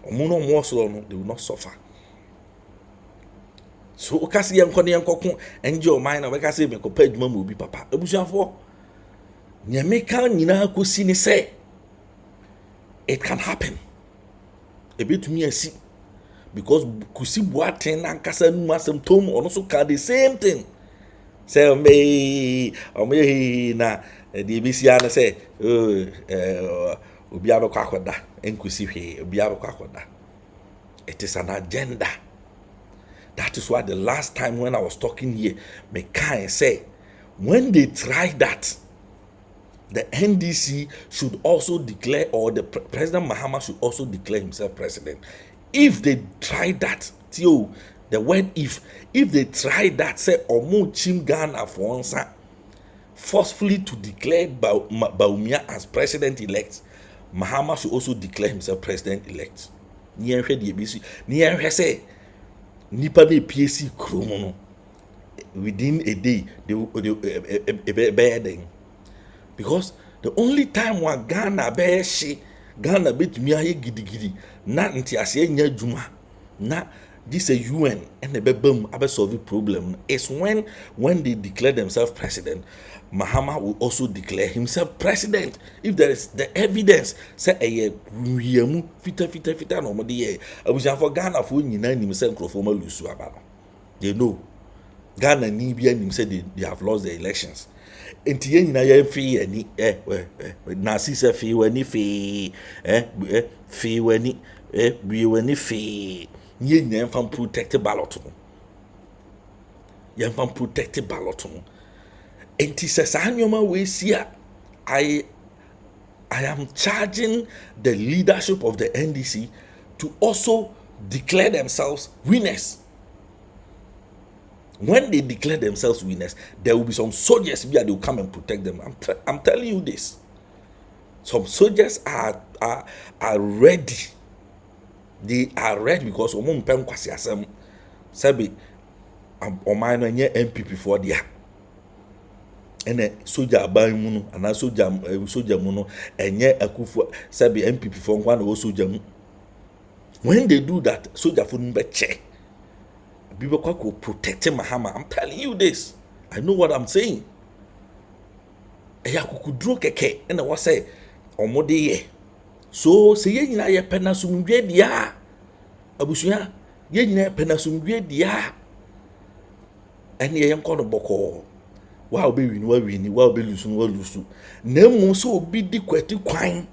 [SPEAKER 2] omuno mo so no they will not suffer. So okasi yenkone yenkoko enje mine we kasi me ko pa adwuma ma obi papa abusuafo nyame kan nyina kosi ni say it can happen a bit me asi because kusi boaten na nkasa nu asem tom ono so ka the same thing. Say me na the BC na say obi abekwa akoda enkusi hwe obi abekwa akoda. It is an agenda. That is why the last time when I was talking here me can say when they try that the NDC should also declare, or the President Mahama should also declare himself president. If they try that, the word if they try that, say Omo Chim Ghana for answer, forcefully to declare Bawumia as president-elect, Mahama should also declare himself president-elect. Niye the ABC. Niye say nipa de PSC kromo within a day they because the only time when Ghana be she Ghana betumi aye gidigidi na nti ase nya djuma na this a UN and the bebam abe solve problem is when they declare themselves president. Mahama will also declare himself president if there is the evidence say wiemu fita no mo de abujan for Ghana for nyina nim say nkrofo ma lusu aba no they know Ghana ni bia nim say they have lost the elections. Enti nyina ye fi ani na si se fi wani fi fi wani bi wani fi nye nyina fam protected ballot no ye fam protected ballot no. Enti se sa nyoma we sia I am charging the leadership of the NDC to also declare themselves winners. When they declare themselves winners, there will be some soldiers here, they will come and protect them. I'm telling you this. Some soldiers are ready. They are ready because omum pem kwasi asem sabi omai no nye MPP for dia. Ene soldier ban mu no ana soldier mu no enye akufo sabi MPP for nkwa na soldier mu. When they do that, soldier for number check. People could protect Mahama. I'm telling you this. I know what I'm saying. Eya kukudro keke and I was say omode ye. So say ye nyina ye pena sumdwe dia. Abusuya ye nyina pena sumdwe dia. And ye yam kono boko. Wa obi wini wa obi lusu. Na mu so obi di kwati kwan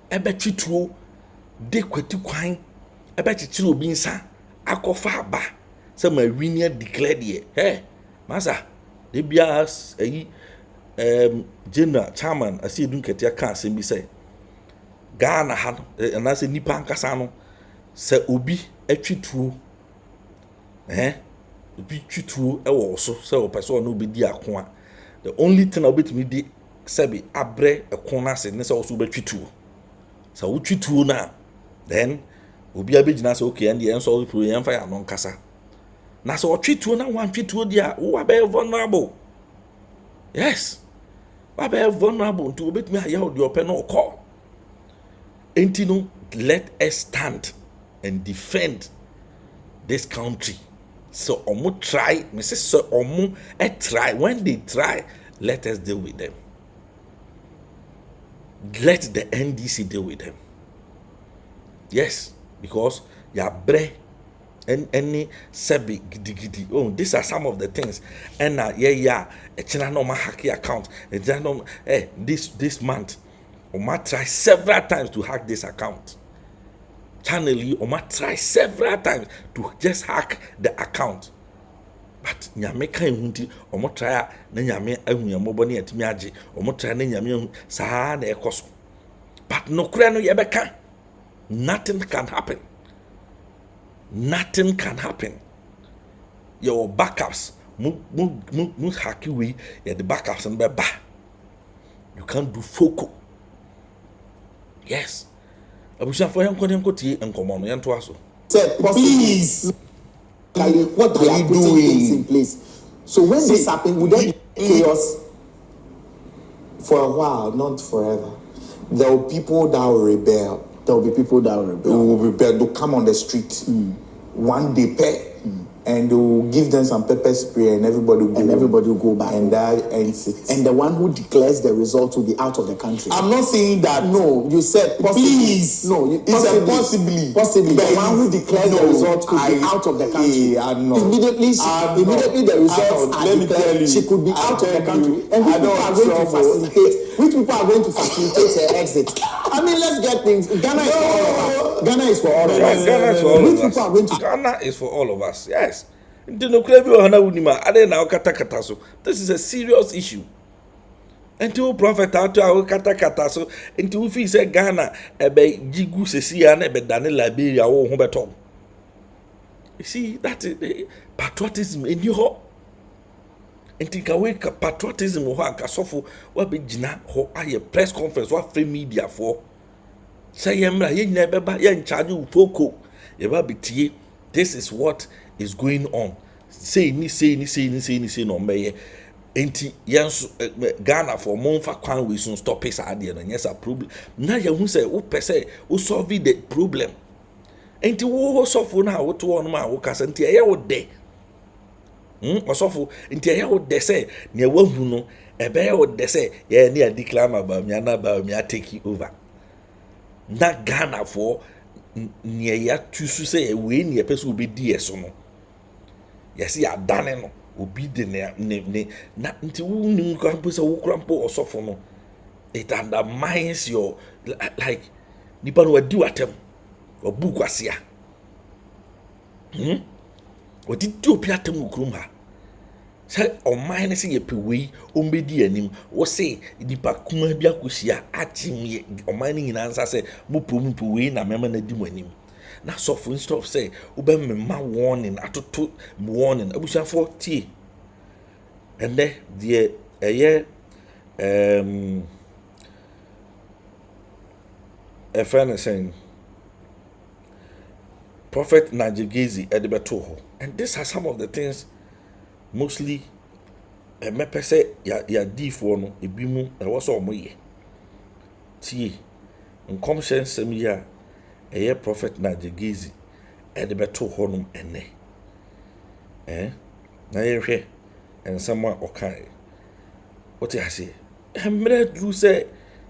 [SPEAKER 2] ebe tituro di kwati kwan ebe titiro obi nsa akofa aba. Some winner declared here. Hey, Masa, they be as general chairman asi edun ketia ka asem bi say Ghana ha no na se nipa ankasa no se obi atwituo obi twituo e wo so se o person no obedi ako a the only thing obetumi di sebi abre ekon na se ne se wo so obetwituo se wo twituo na then obi abegina se okay and the enso all pro yen fa ya no nkasa na se o twituo na wan twituo dia wo abe vulnerable. Yes, we vulnerable to obetumi aye o de open no call. Entino, let us stand and defend this country. So omo try, me say so omo try. When they try, let us deal with them. Let the NDC deal with them. Yes, because ya bre and any sebi gidi. Oh, these are some of the things. And yeah, china no ma hacky account. This month, Oma try several times to hack this account. Channel Oma try several times to just hack the account. But nyame kan hunti Oma try na nyame ahunya moboni atimi age. Oma try na nyame saa na ekoso. But no kura no yebeka. Nothing can happen. Nothing can happen. Your backups mu hack we the backups and ba. You can't do foco. Yes. Abusha for yanko tie enkomo no yanto aso.
[SPEAKER 4] Said, please. What are you doing in place? So when this happens, would there be chaos? For a while, not forever. There will be people that will rebel. There will be people that will rebel. They'll come on the street. One day pay. And they will give them some pepper spray and everybody will go back. And that ends it. And the one who declares the result will be out of the country. I'm not saying that. No, you said possibly. Please. No, possibly. Possibly. The one who declares the result could be out of the country. Immediately the results are declared. She could be out of the country. And which people are going to facilitate? Which people are going to facilitate her exit? I mean, let's get things. Ghana is for all of us. Ghana is for all of us.
[SPEAKER 2] Ghana is for all of us. Ghana is for all of us. Yes. This is a serious issue. Until prophet out to our kata so until we say Ghana ebe jigu sesia na ebe dane Liberia wo ho beto. You see that is patriotism in your until ka we patriotism ho akasofo wa be gina ho aye press conference wa free media for say yemra ye nyina beba ye charge ufoko ye ba betie. This is what is going on. Say no meye. Enti yanso Ghana for monfa kwan we soon stop it ade no yes a problem. Na ya hu say wo pese wo solve the problem. Enti wo sofo na wo to on ma wo kasa enti eye wo de. Osofo enti eye wo de say ne wahu no ebe ye wo de say ye ne declare about me na about me take over. Na Ghana for ne ya tusu say we ne pese obedi eso no. Yes, ya dane no obi de ne na nti wu nim krampo se wo krampo osofo no it undermines your like nipa no wadi watem obu kwasia wadi di opi atem okrum ha se o mine se ye pewei o mbedi anim wo se nipa kuma bi akosia achim o mine nyina nsa se mo pewei na mema na di mo anim. Na suffer instead of say ube me ma warning atoto warning abusha for tie and there a friend is saying Prophet Nigel Geisie edibeto ho, and these are some of the things mostly me pese ya di for no ebimu e wo so omoye tie nkom hensem ya a prophet Nigel Geisie and the beto honum ene na yehwe and someone okay what I say emre do say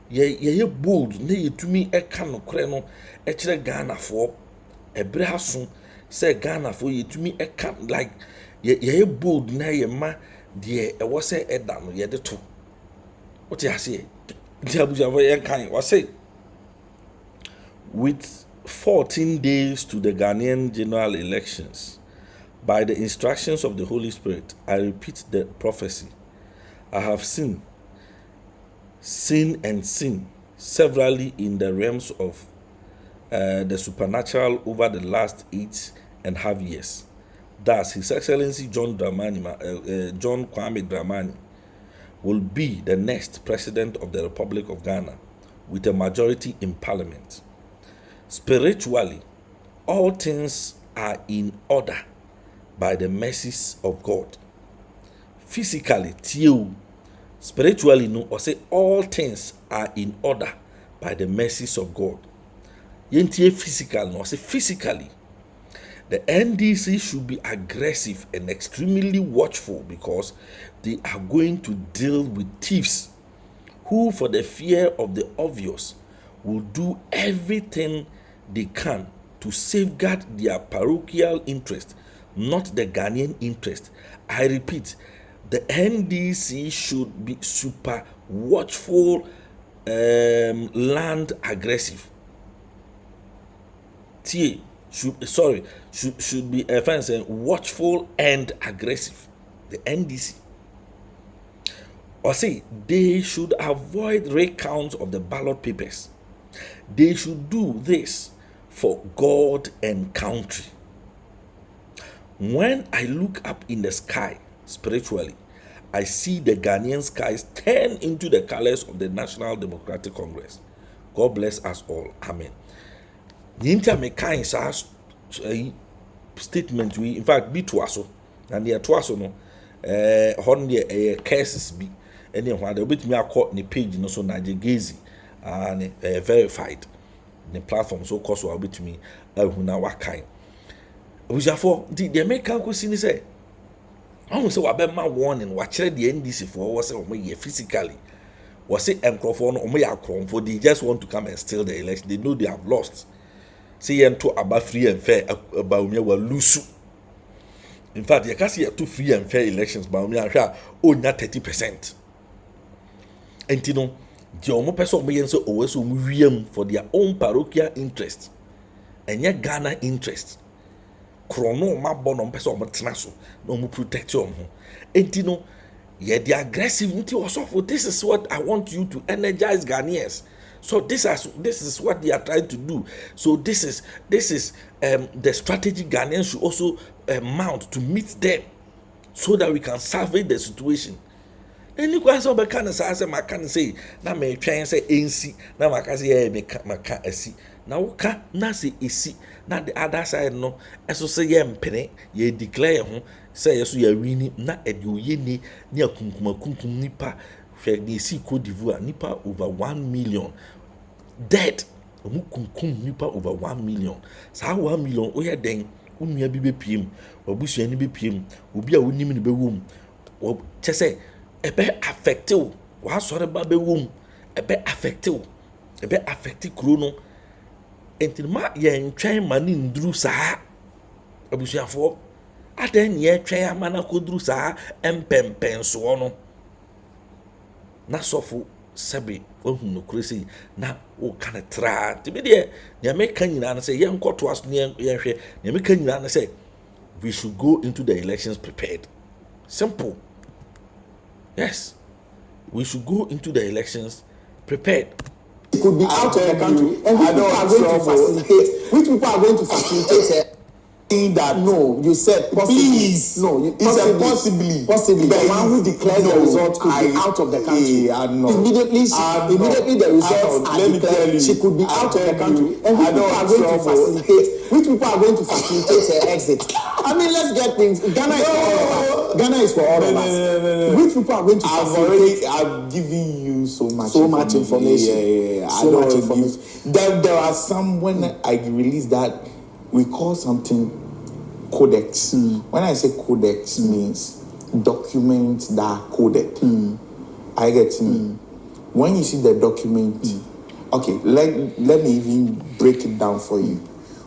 [SPEAKER 2] ye bold na yetumi eka no kre no e kire Ghana for ebre aso say Ghana for yetumi eka like ye bold na ye ma de e wo say eda no ye de to what I say diabuja for ye kan what say with 14 days to the Ghanaian general elections, by the instructions of the Holy Spirit, I repeat the prophecy. I have seen seen and seen severally in the realms of the supernatural over the last 8.5 years. Thus, His Excellency John Kwame Dramani will be the next president of the Republic of Ghana with a majority in parliament. Spiritually, all things are in order by the mercies of God. Physically, spiritually, no, or say all things are in order by the mercies of God. Yentie physical, no, say physically. The NDC should be aggressive and extremely watchful because they are going to deal with thieves who, for the fear of the obvious, will do everything they can to safeguard their parochial interest, not the Ghanaian interest. I repeat, the NDC should be super watchful, land aggressive. Should be watchful and aggressive. The NDC. Or say they should avoid recounts of the ballot papers. They should do this for God and country. When I look up in the sky spiritually, I see the Ghanaian skies turn into the colors of the National Democratic Congress. God bless us all. Amen. Yinti amekan sa statement we in fact be to aso and the to aso no hon the cases be any one they bit me akọ ni page no so Nigel Geisie and verified the platform so course will bit me na wakan obujafo the American ko sini say I say wa be ma warning wa kire the NDC for was say o me physically was say enkrofo no o me akromfo they just want to come and steal the election. They know they have lost. Say to about free and fair about me will lose. In fact, you can see two free and fair elections by me and only 30%. And you know, the only person may so always for their own parochial interest and your Ghana interest. Chrono ma bon person matnaso no mu protect you. And you know, the aggressive also for this is what I want you to energize Ghanaians. So this is what they are trying to do. So this is the strategy Ghanaians should also mount to meet them, so that we can salvage the situation. Then you can say, I can say, now me try and say NC, now I can say me can see. Now ka na say esi, na the other side no, eso say ye mpene, ye declare ho, say yeso ye wini na eduye ni akunkum nipa. DC Cote d'Ivoire, nipa over 1 million dead. Nipa over 1 million. Sa 1 million oya den unuya bi be piem, obusu ani be piem, obi a wonim ni be wom. O chese ebe affect o, wa sore ba be wom, ebe affect o, ebe affect kuro no. Enti ma ye ntwen mani nduru saa. Abusuafo aden ye twen amana koduru saa empempenso no. Na sofu sebe ohun no kresi na o kana tra ti be de ne America nyina na say ye nkoto aso ne ye hwe ne America nyina na say we should go into the elections prepared. Simple. Yes, we should go into the elections prepared.
[SPEAKER 4] It could be out of the country, and which people are going to facilitate. Which people are going to facilitate that? No, you said possibly. Please, no, possibly. The one who declares the results could be out of the country. Immediately the results are declared. She could be out of the country, and which people are going to facilitate? Which people are going to facilitate her exit? I mean, let's get things. Ghana is for all of us. Ghana is for all of us. Which people are going to facilitate? I've given you so much information. So much information. There are some when I released that we call something codex. When I say codex, means documents that are coded. I get me. When you see the document, okay, let me even break it down for you.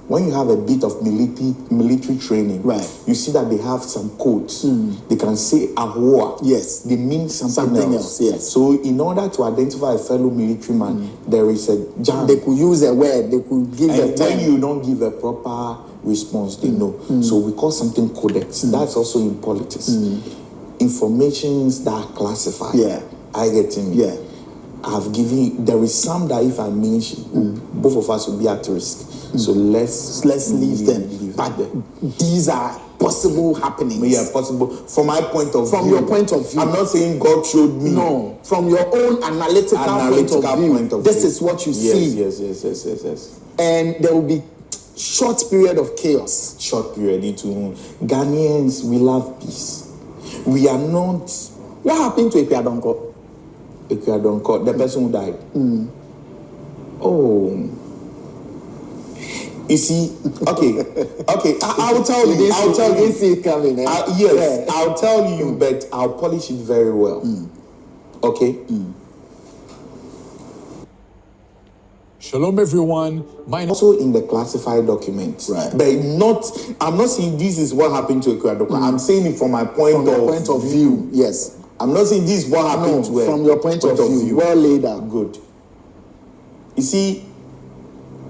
[SPEAKER 4] When you have a bit of military training, right, you see that they have some codes. They can say ahua. Yes. They mean something else. Yes. So in order to identify a fellow military man, there is a jam. They could use a word, they could give a term. When you don't give a proper response, they know. So we call something codex. That's also in politics. Informations that are classified. Yeah. I get in. Yeah.
[SPEAKER 3] I've given. There is some that if I mention, both of us will be at risk. So let's
[SPEAKER 4] leave them. But these are possible happenings.
[SPEAKER 3] Yeah, possible. From my point of view.
[SPEAKER 4] From your point of view.
[SPEAKER 3] I'm not saying God showed me.
[SPEAKER 4] No. From your own analytical point of view. This is what you see.
[SPEAKER 3] Yes.
[SPEAKER 4] And there will be short period of chaos.
[SPEAKER 3] Short period. Ghanaians, we love peace. We are not.
[SPEAKER 4] What happened to Ekweadonko?
[SPEAKER 3] Ekweadonko, the person who died. Oh. You see, okay. I'll tell you. I'll tell you.
[SPEAKER 4] See it coming.
[SPEAKER 3] Yes, I'll tell you, but I'll polish it very well. Okay.
[SPEAKER 5] Shalom, everyone.
[SPEAKER 3] Also in the classified documents,
[SPEAKER 4] right?
[SPEAKER 3] But I'm not saying this is what happened to Ekweadonko. I'm saying it from my point of view.
[SPEAKER 4] Yes.
[SPEAKER 3] I'm not saying this is what happened to her.
[SPEAKER 4] From your point of view. Well laid out.
[SPEAKER 3] Good. You see,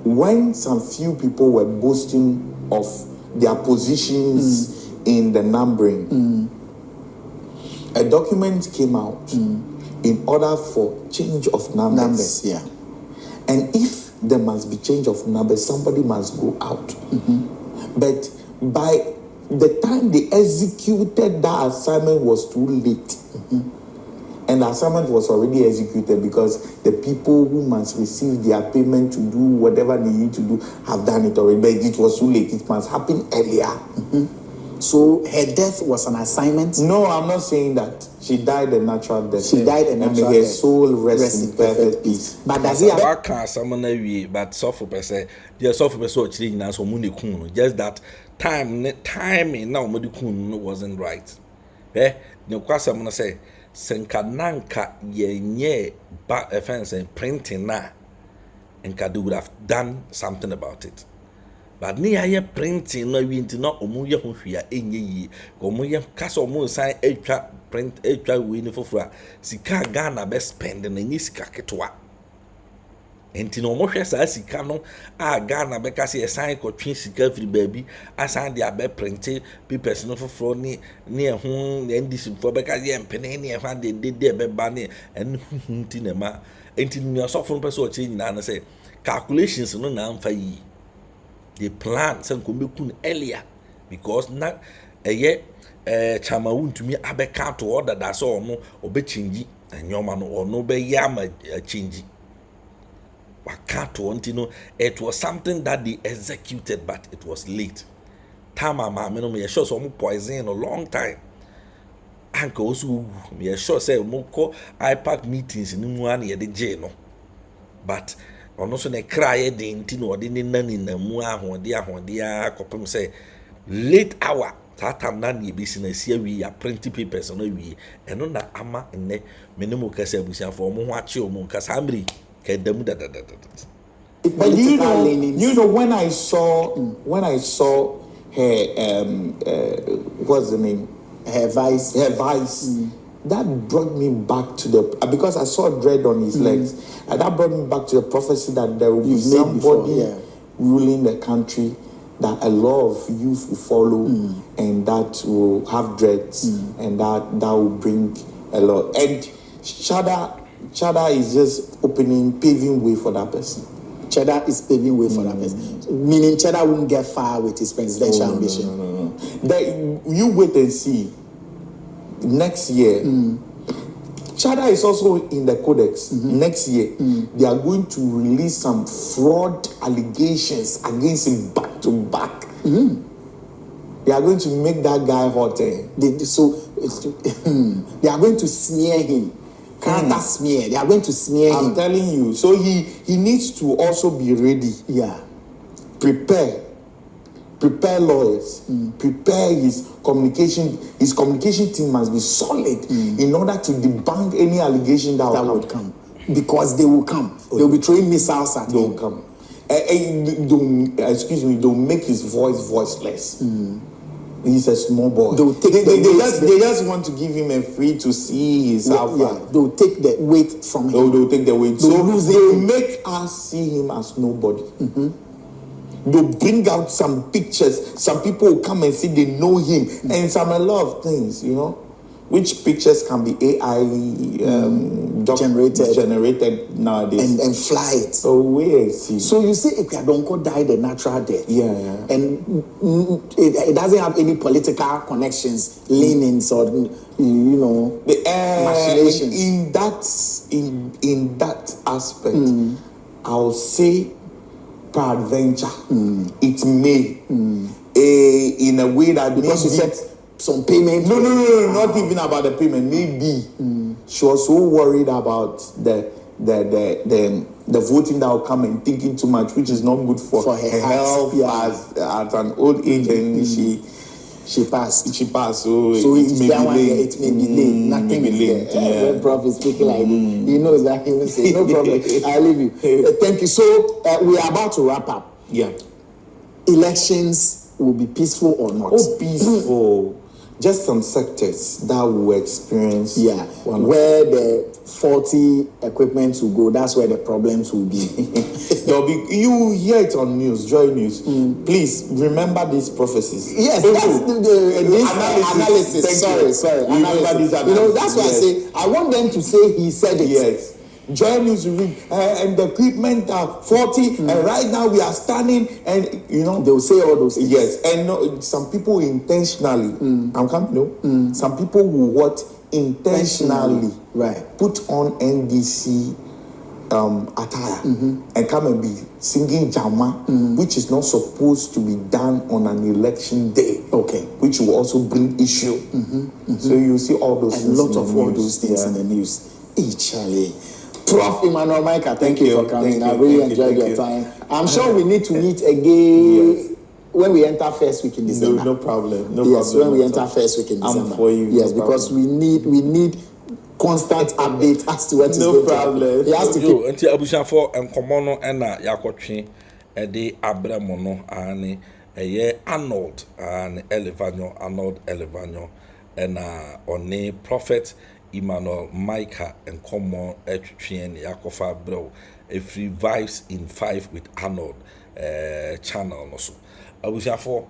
[SPEAKER 3] when some few people were boasting of their positions in the numbering, a document came out in order for change of numbers.
[SPEAKER 4] Yeah.
[SPEAKER 3] And if there must be change of numbers, somebody must go out. But by the time they executed that assignment was too late. And the assignment was already executed because the people who must receive their payment to do whatever they need to do have done it already. But it was too late. It must happen earlier.
[SPEAKER 4] So her death was an assignment?
[SPEAKER 3] No, I'm not saying that. She died a natural death.
[SPEAKER 4] She died a natural death.
[SPEAKER 3] And may her soul rest in perfect peace.
[SPEAKER 4] But does he have...
[SPEAKER 2] I can't summon a but suffer per se. Just suffer per so just that timing now Modikun wasn't right. No question I'm gonna say. Senkananka yenye ba offense and printing na and Kadu would have done something about it. But near ye printing no winti no omuye hofia enye omuye kaso omu sign extra print extra win for sika Ghana be spend na nyi sika ketwa. Enti no mo hwe sa sika no a Ghana be ka se sign ko twen sika free baby asan dia be print papers no for ni ehun NDC for be ka ye mpene ni ehun de be ba ni en hunti na ma enti no so for person o che nyina na say calculations no na amfa yi the plan say ko mekun earlier because na chama wuntumi abeka to order that so no obe change anyoma no ono be yama change. It was something that they executed, but it was late. Tama me sure so poison a long time. Uncle also me sure say moko IPAC meetings in one year the jail. But on also ne cry the intino the nani na mu ahondia kopem say late hour that time na ni business here we are printing papers no we eno na ama ne menemu kase abusia for mo ho ache o mo kasa amri.
[SPEAKER 3] But you know when I saw her what's the name?
[SPEAKER 4] Her vice.
[SPEAKER 3] That brought me back to the because I saw dread on his legs. And that brought me back to the prophecy that there will be somebody ruling the country that a lot of youth will follow and that will have dreads and that will bring a lot. And Cheddar is just paving way for that person.
[SPEAKER 4] Cheddar is paving way for that person. Meaning Cheddar won't get far with his presidential ambition.
[SPEAKER 3] No. You wait and see. Next year, Cheddar is also in the codex. Next year, they are going to release some fraud allegations against him back to back. They are going to make that guy hotter. They are going to smear him. Character smear. They are going to smear him. I'm telling you. So he needs to also be ready.
[SPEAKER 4] Yeah.
[SPEAKER 3] Prepare lawyers. Prepare his communication. His communication team must be solid in order to debunk any allegation that will come.
[SPEAKER 4] Because they will come. They will be throwing missiles at him.
[SPEAKER 3] They will come. Don't make his voice voiceless. He's a small boy. They just want to give him a free to see his alpha.
[SPEAKER 4] Yeah. They'll take the weight from him.
[SPEAKER 3] They'll take the weight. They'll make us see him as nobody. They'll bring out some pictures. Some people will come and say they know him. And a lot of things, you know. which pictures can be AI generated nowadays
[SPEAKER 4] and fly it.
[SPEAKER 3] So where is he?
[SPEAKER 4] So you see, Ikadonko died a natural death.
[SPEAKER 3] Yeah.
[SPEAKER 4] And it doesn't have any political connections, leanings, or machinations.
[SPEAKER 3] In that aspect, I'll say, peradventure, it may, in a way that
[SPEAKER 4] because you said some payment.
[SPEAKER 3] No, not even about the payment. Maybe she was so worried about the voting that will come and thinking too much, which is not good for her health at an old age, and
[SPEAKER 4] she passed.
[SPEAKER 3] So
[SPEAKER 4] it may be
[SPEAKER 3] late.
[SPEAKER 4] It may be late. Nothing is there. When Prof is speaking like this, he knows that he will say, no problem, I'll leave you. Thank you. So we are about to wrap up.
[SPEAKER 3] Yeah.
[SPEAKER 4] Elections will be peaceful or not?
[SPEAKER 3] Oh, peaceful. Just some sectors that will experience.
[SPEAKER 4] Yeah. Where the faulty equipment will go, that's where the problems will be.
[SPEAKER 3] You hear it on news, Joy News. Please remember these prophecies.
[SPEAKER 4] Yes, that's the analysis. Sorry. Analysis. That's why I say I want them to say he said it.
[SPEAKER 3] Yes. Joy News and the equipment are faulty, and right now we are standing, and
[SPEAKER 4] they'll say all those things.
[SPEAKER 3] Yes, and some people intentionally. Some people will intentionally put on NDC attire and come and be singing Jama, which is not supposed to be done on an election day.
[SPEAKER 4] Okay,
[SPEAKER 3] which will also bring issue. So you see all those things.
[SPEAKER 4] A lot of all those things in the news. Charlie. Prof. Emmanuel Micah, thank you for coming. I really enjoyed your time. I'm sure we need to meet again when we enter first week in December.
[SPEAKER 3] No problem.
[SPEAKER 4] When we enter first week in December.
[SPEAKER 3] I'm for you.
[SPEAKER 4] Yes, because we need constant update as to what is going on. He has to keep.
[SPEAKER 2] Until Abusha for and Comono and Yakotri, a day Abramono and a year Arnold and Arnold Elevano, and on a prophet. Emmanuel Micah and Common Etrian Yakofa Bro, a free vibes in 5 with Arnold channel also. I was for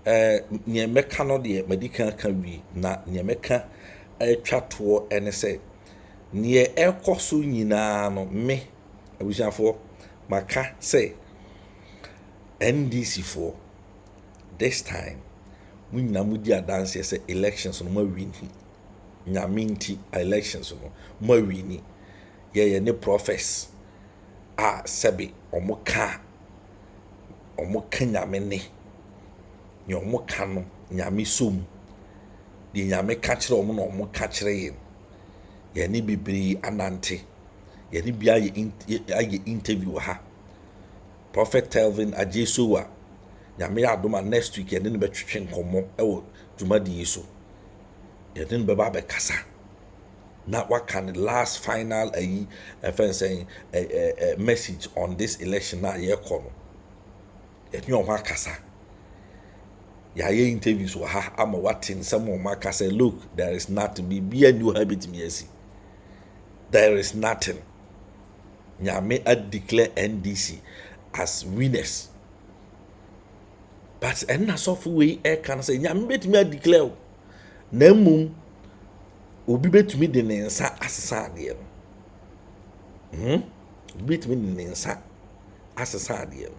[SPEAKER 2] near Mecano the medical can be not near Mecca a chat to and say near air cosu nina no me. I was for Maka say NDC for this time we namudia dance say elections on my winning. Nyaminti elections no mawini ye ne profess sebi omoka nyamene ye omoka no nyame som de nyame ka kire omo no omoka kire ye ne bibiri anante ye ne bia ye interview ha Prophet Telvin Ajesowa nyame adoma next week ye ne betwetwe nkomo ewo dwumadi yeso yɛden bɛba bɛkasa na waka the last final a friend saying a message on this election na yɛkɔ no yɛden ɔmo akasa yɛayɛ interviews wɔ ha ama wate nsɛm ɔmo akasa look there is nothing bibia ni wɔ ha betumi asi there is nothing nyame declare NDC as winners but ɛnna sɔfo wei ɛka no sɛ nyame betumi declare na mum obi betumi de ne nsa asesa ade no betumi de ne nsa asesa ade no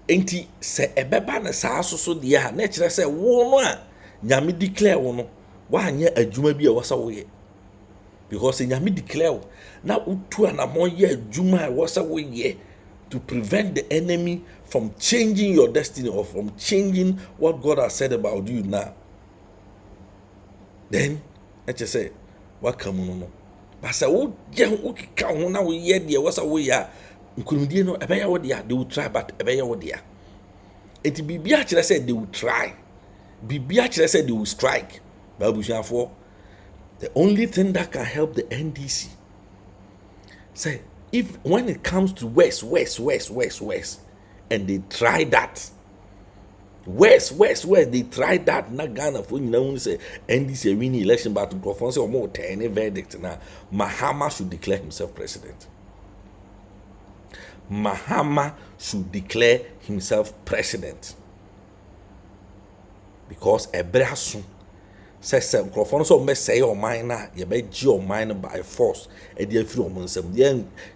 [SPEAKER 2] enti se ebeba na saa soso de ha na kire se wo no a nyame declare wo no wa anya adwuma bi a wasa wo ye because nyame declare wo na utu anamon ye adwuma a wasa wo ye to prevent the enemy from changing your destiny or from changing what God has said about you now. Then let's just say what come no but say wo je wo kika ho na wo ye de wasa wo ya nkunudie no ebeya wo de they will try but ebeya wo de enti bibia kire say they will try bibia kire say they will strike babushafo the only thing that can help the NDC say if when it comes to west and they try that west they tried that na Ghana for you know say NDC winning election but to perform say more any verdict now Mahama should declare himself president. Mahama should declare himself president because ebraso Say microphone so me say o man na ye be gi o man by force e dey afiri o nsam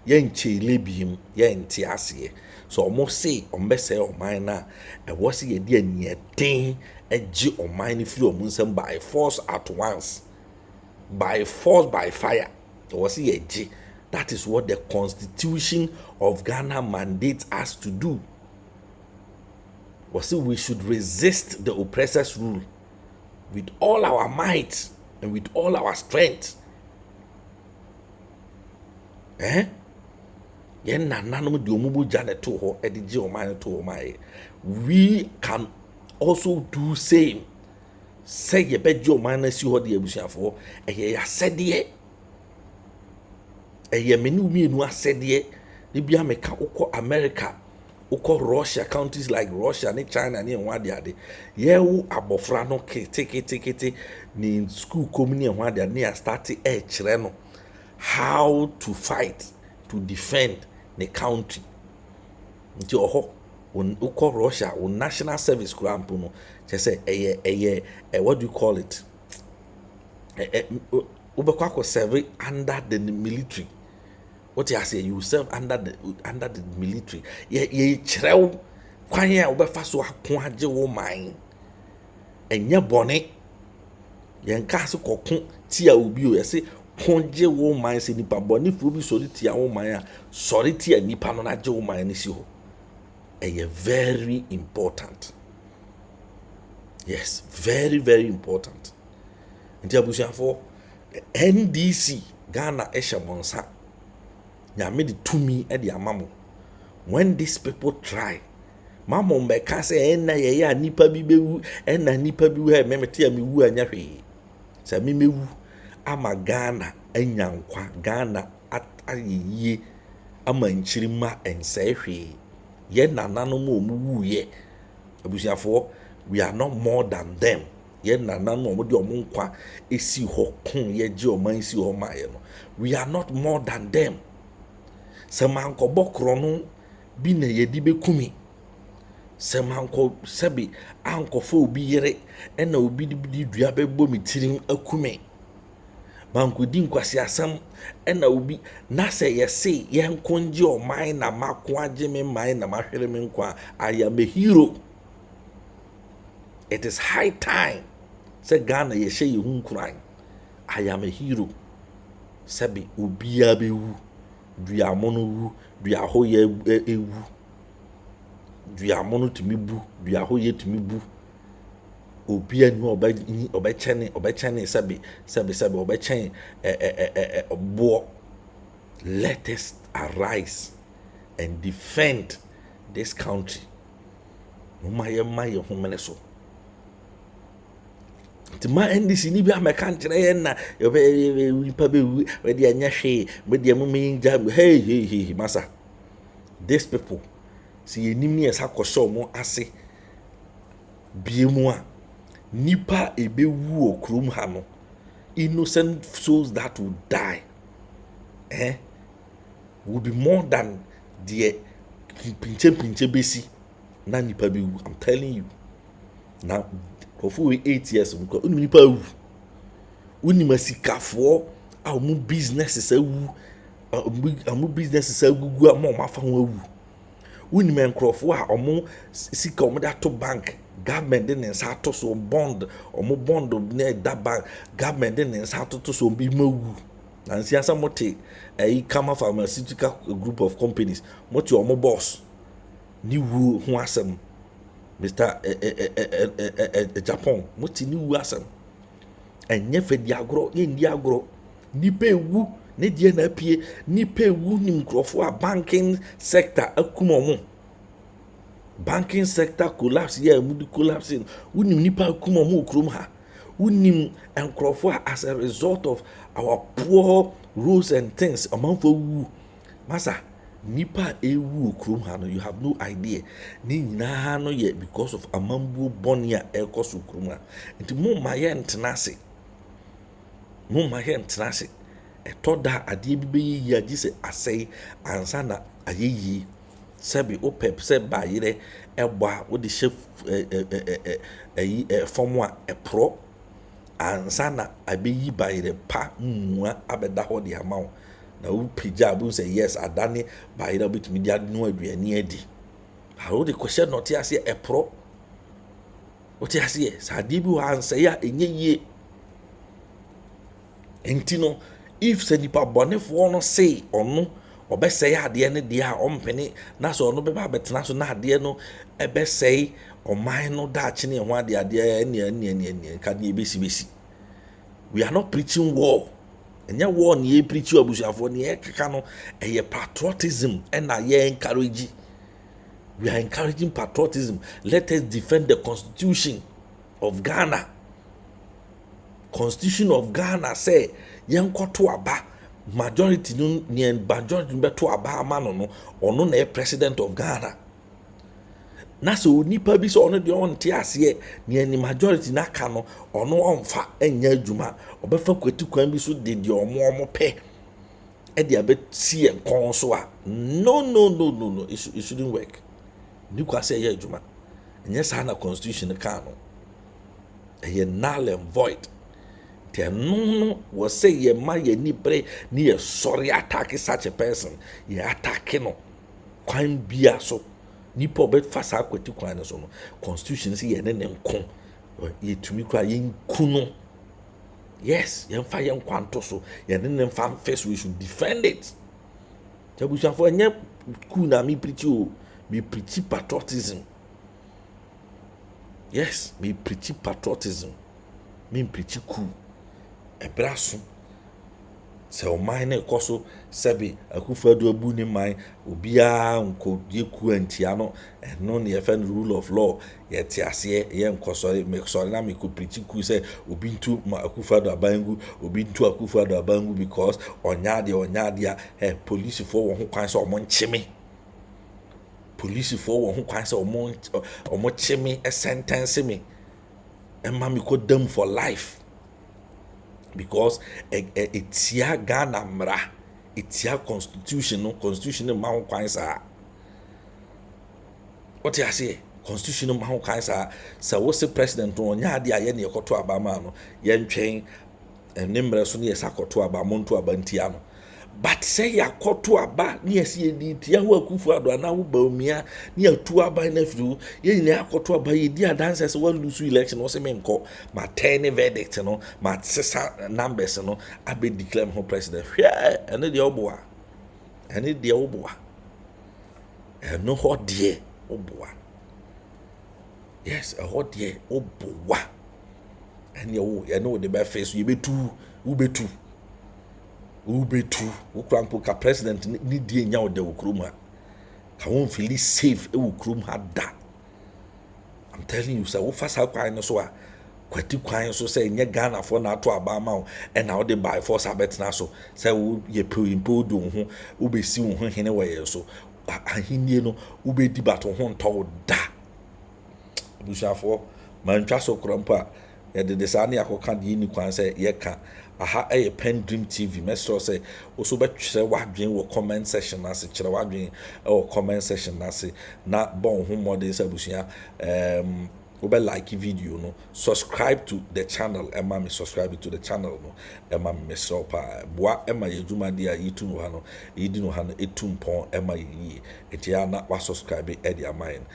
[SPEAKER 2] yen chele biem yen ti ase so o mo say o me say o man na e wo say ye dey ani den e gi o man firi o nsam by force at once, by force by fire. O say ye gi. That is what the Constitution of Ghana mandates us to do. We should resist the oppressor's rule with all our might and with all our strength. We can also do same. Say ye bet your man see what the ebusia for. Ya said ye. Menu said ye. Libya meka uko America. Uko Russia, countries like Russia, China, and one the other. Yewu abofrano take it ni school community and one the near started chireno how to fight to defend the country. Nti oho uko Russia on national service kurampuno. Just say what do you call it? Ubekwa serve under the military. What you say, you serve under the military. Ye chrew kwanya obefa so akoaje wo man. Enye bone. Yen ka so kokon tia obi o yesi konje wo man se nipa bone fu bi so tia wo man a sorry tia nipa no na je wo man ni si ho. Very important. Yes, very very important. Nti abusiafo NDC Ghana Eshamonsa. Nyame de tumi e de amamo. When these people try, mama mbeka say na ye ya nipa bi bewu, na nipa bi wu he memete ya mewu anya hwe. Say me mewu ama Ghana anyankwa, Ghana atayeye ama nchirima ense hwe. Ye nananom omuwu ye. Abusiafo, we are not more than them. Ye nananom omudi omunkwa esi ho kun ye ji oman esi ho maye no. We are not more than them. Semanko bokrono bi na yedi bekumi. Semanko sebi anko fo obi yere ena obi di dua bebo mitirim akume. Manko di nkwasi asam ena obi na se yese ye nkonje o man na mako age me man na mahwere me nkwa. I am a hero. It is high time. Say Ghana ye she ye hu nkran. I am a hero. Sebi obi abewu. Dua mono wu, dua ho ye ewu. Dua mono tumi bu, dua ho ye tumi bu. Obi anu obechene sabi obechene bo. Let us arise and defend this country. No maye ho meneso. Tima NDC ni bi ameka nkyere na wipa be we de anya hwe we de amumenya hey masa. These people see enim ne esa kwosho mo ase biemu a nipa ebewu okrum ha no, innocent souls that will die will be more than the pinche besi na nipa be wu. I'm telling you now. For 8 years, unipa wu. Unimasikafo, our business wu. Our business gugu among my family wu. Uniman crofo, omo sika omo da to bank. Government didn't start to so bond, omo bond near that bank. Government didn't start to so be wu. And see, some mote a come pharmaceutical group of companies. Moti omo boss. Ni wu huasem. Mr. Japan, what's in new asam? And never diagro in diagro. Nipe wu, Nidian appear, Nipe wu nim for banking sector a kumomo. Banking sector collapse, yeah, moody collapsing. Unim nipa kumomo krumha. Unim and crofwa as a result of our poor rules and things among for wu. Masa. Nipa ewu krum ha no, you have no idea. Ni na no ye because of amambu bonia ekosu krum ha. Nti mo maye ntenase. Mo maye ntenase. Etoda ade bi yi agi se asai ansa na ayeyi. Sebi opep se ba yire ebo a wo de chef form a pro ansana abeyi by the pa mua abeda ho de ama wo na wo pija bu say yes adane by the bit media no aduane adi how the question not here say e pro what you say sade bi wa ansay a enye yie enti no if se nipa bonefo no say ono obesay ade ne de a ompene na so ono beba betena so na ade no ebesay oman no da kye ne ho ade ene ka ne besi we are not preaching war enya war ne e preach abusuafo ne e keka no eye patriotism and ye encourage. We are encouraging patriotism. Let us defend the Constitution of Ghana. Constitution of Ghana say yanko to aba majority no ne majority be to aba amano no ono na president of Ghana. Na so nipa bi so ono de on te ase ne ni majority na ka no ono onfa enya adwuma obefa kwati kwan bi so de omo pe e de abeti enkon so a no it shouldn't work. Nikwa say ye adwuma enye sa na constitution ka no ye null and void te no was say ye ma ye ni bre ni ye sorry attack such a person ye attack no kwan bia so nipa obet fasa akwati kwan so no constitution say ye ne nko ye tumi kwa ye nku no yes ye mfa ye nkwanto so ye ne mfa first we should defend it tabucha for enye ku na mi preach o. Me preach patriotism. Yes, me preach patriotism. Me preach coup. Ebraso. Se o mine koso sebe akufado abu ni mine obia nko die ku antia no eno ne yefen rule of law ye ti ase ye nkosore me sore na me ko preach ku se obi ntu akufado abangu obi ntu akufado abangu because onyade police for wo ho kwan so omo ncheme. Police for one who quite or chimney a sentence me and mammy could them for life because it's ya Ghana mra it's ya constitutional Mount Kwanzaa. What I say constitutional Mount Kwanzaa so what's the president on yadi ayeni koto abamano yen train and nimber so near sakoto abamonto abantiano. But say ya koto aba ni esi edi tia ho akufu ado na wo ba omia ni atu aba na firu ye ni akoto aba ye di adanse se wa lose election wo se menko ma turn verdict no ma sesa numbers no abe declare ho president hwe ene de oboa eno ho de oboa yes a ho de oboa ene wo ye no de ba face ye betu ubetu ukrampo ka president ni die nya ode ukrum ha ka won feel safe e ukrum ha da. I'm telling you say wo fasa kwan no so a kwati kwan so say nye Ghana for na to aba ma e na ode by force abetna so say wo ye impo do ho ubesi wo ho hene we so ahinie no ubedi bato ho nto da bushafo mantwa so krampo a ye de desane akoka de ni kwan say ye ka aha PENDREAM TV mesro say also betwere wadwen wo comment section na se kire wadwen o comment section na se na bon ho modern sabusia obe like video no subscribe to the channel emma me subscribe to the channel no emma me mesro pa boa emma yeduma dia yitu no ha no yidi no ha no etumpon emma yi etia na wa subscribe e dia mine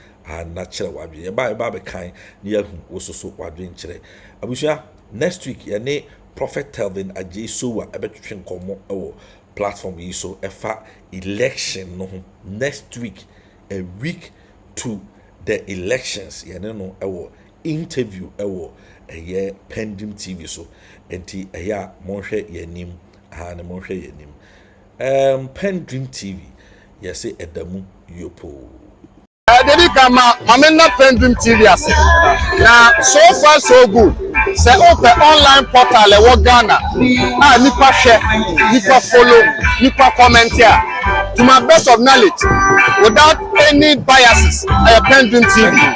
[SPEAKER 2] na kire wadwen e ba be kan ne yahu wo so wadwen kire abusia next week ya ne Prophet Telvin Ajesuwa ebetwetwe nkomo ewo platform yi so efa election no next week a week to the elections yene no ewo interview ewo eye PENDREAM TV so enti eya monhwe yanim ne monhwe yanim PENDREAM TV yese edamu yopo
[SPEAKER 6] Dedi kama mamena PENDREAM TV ase na so far so good. Say open online portal e wo Ghana. Nipa share, nipa follow, nipa comment here. To my best of knowledge, without any biases, PENDREAM TV.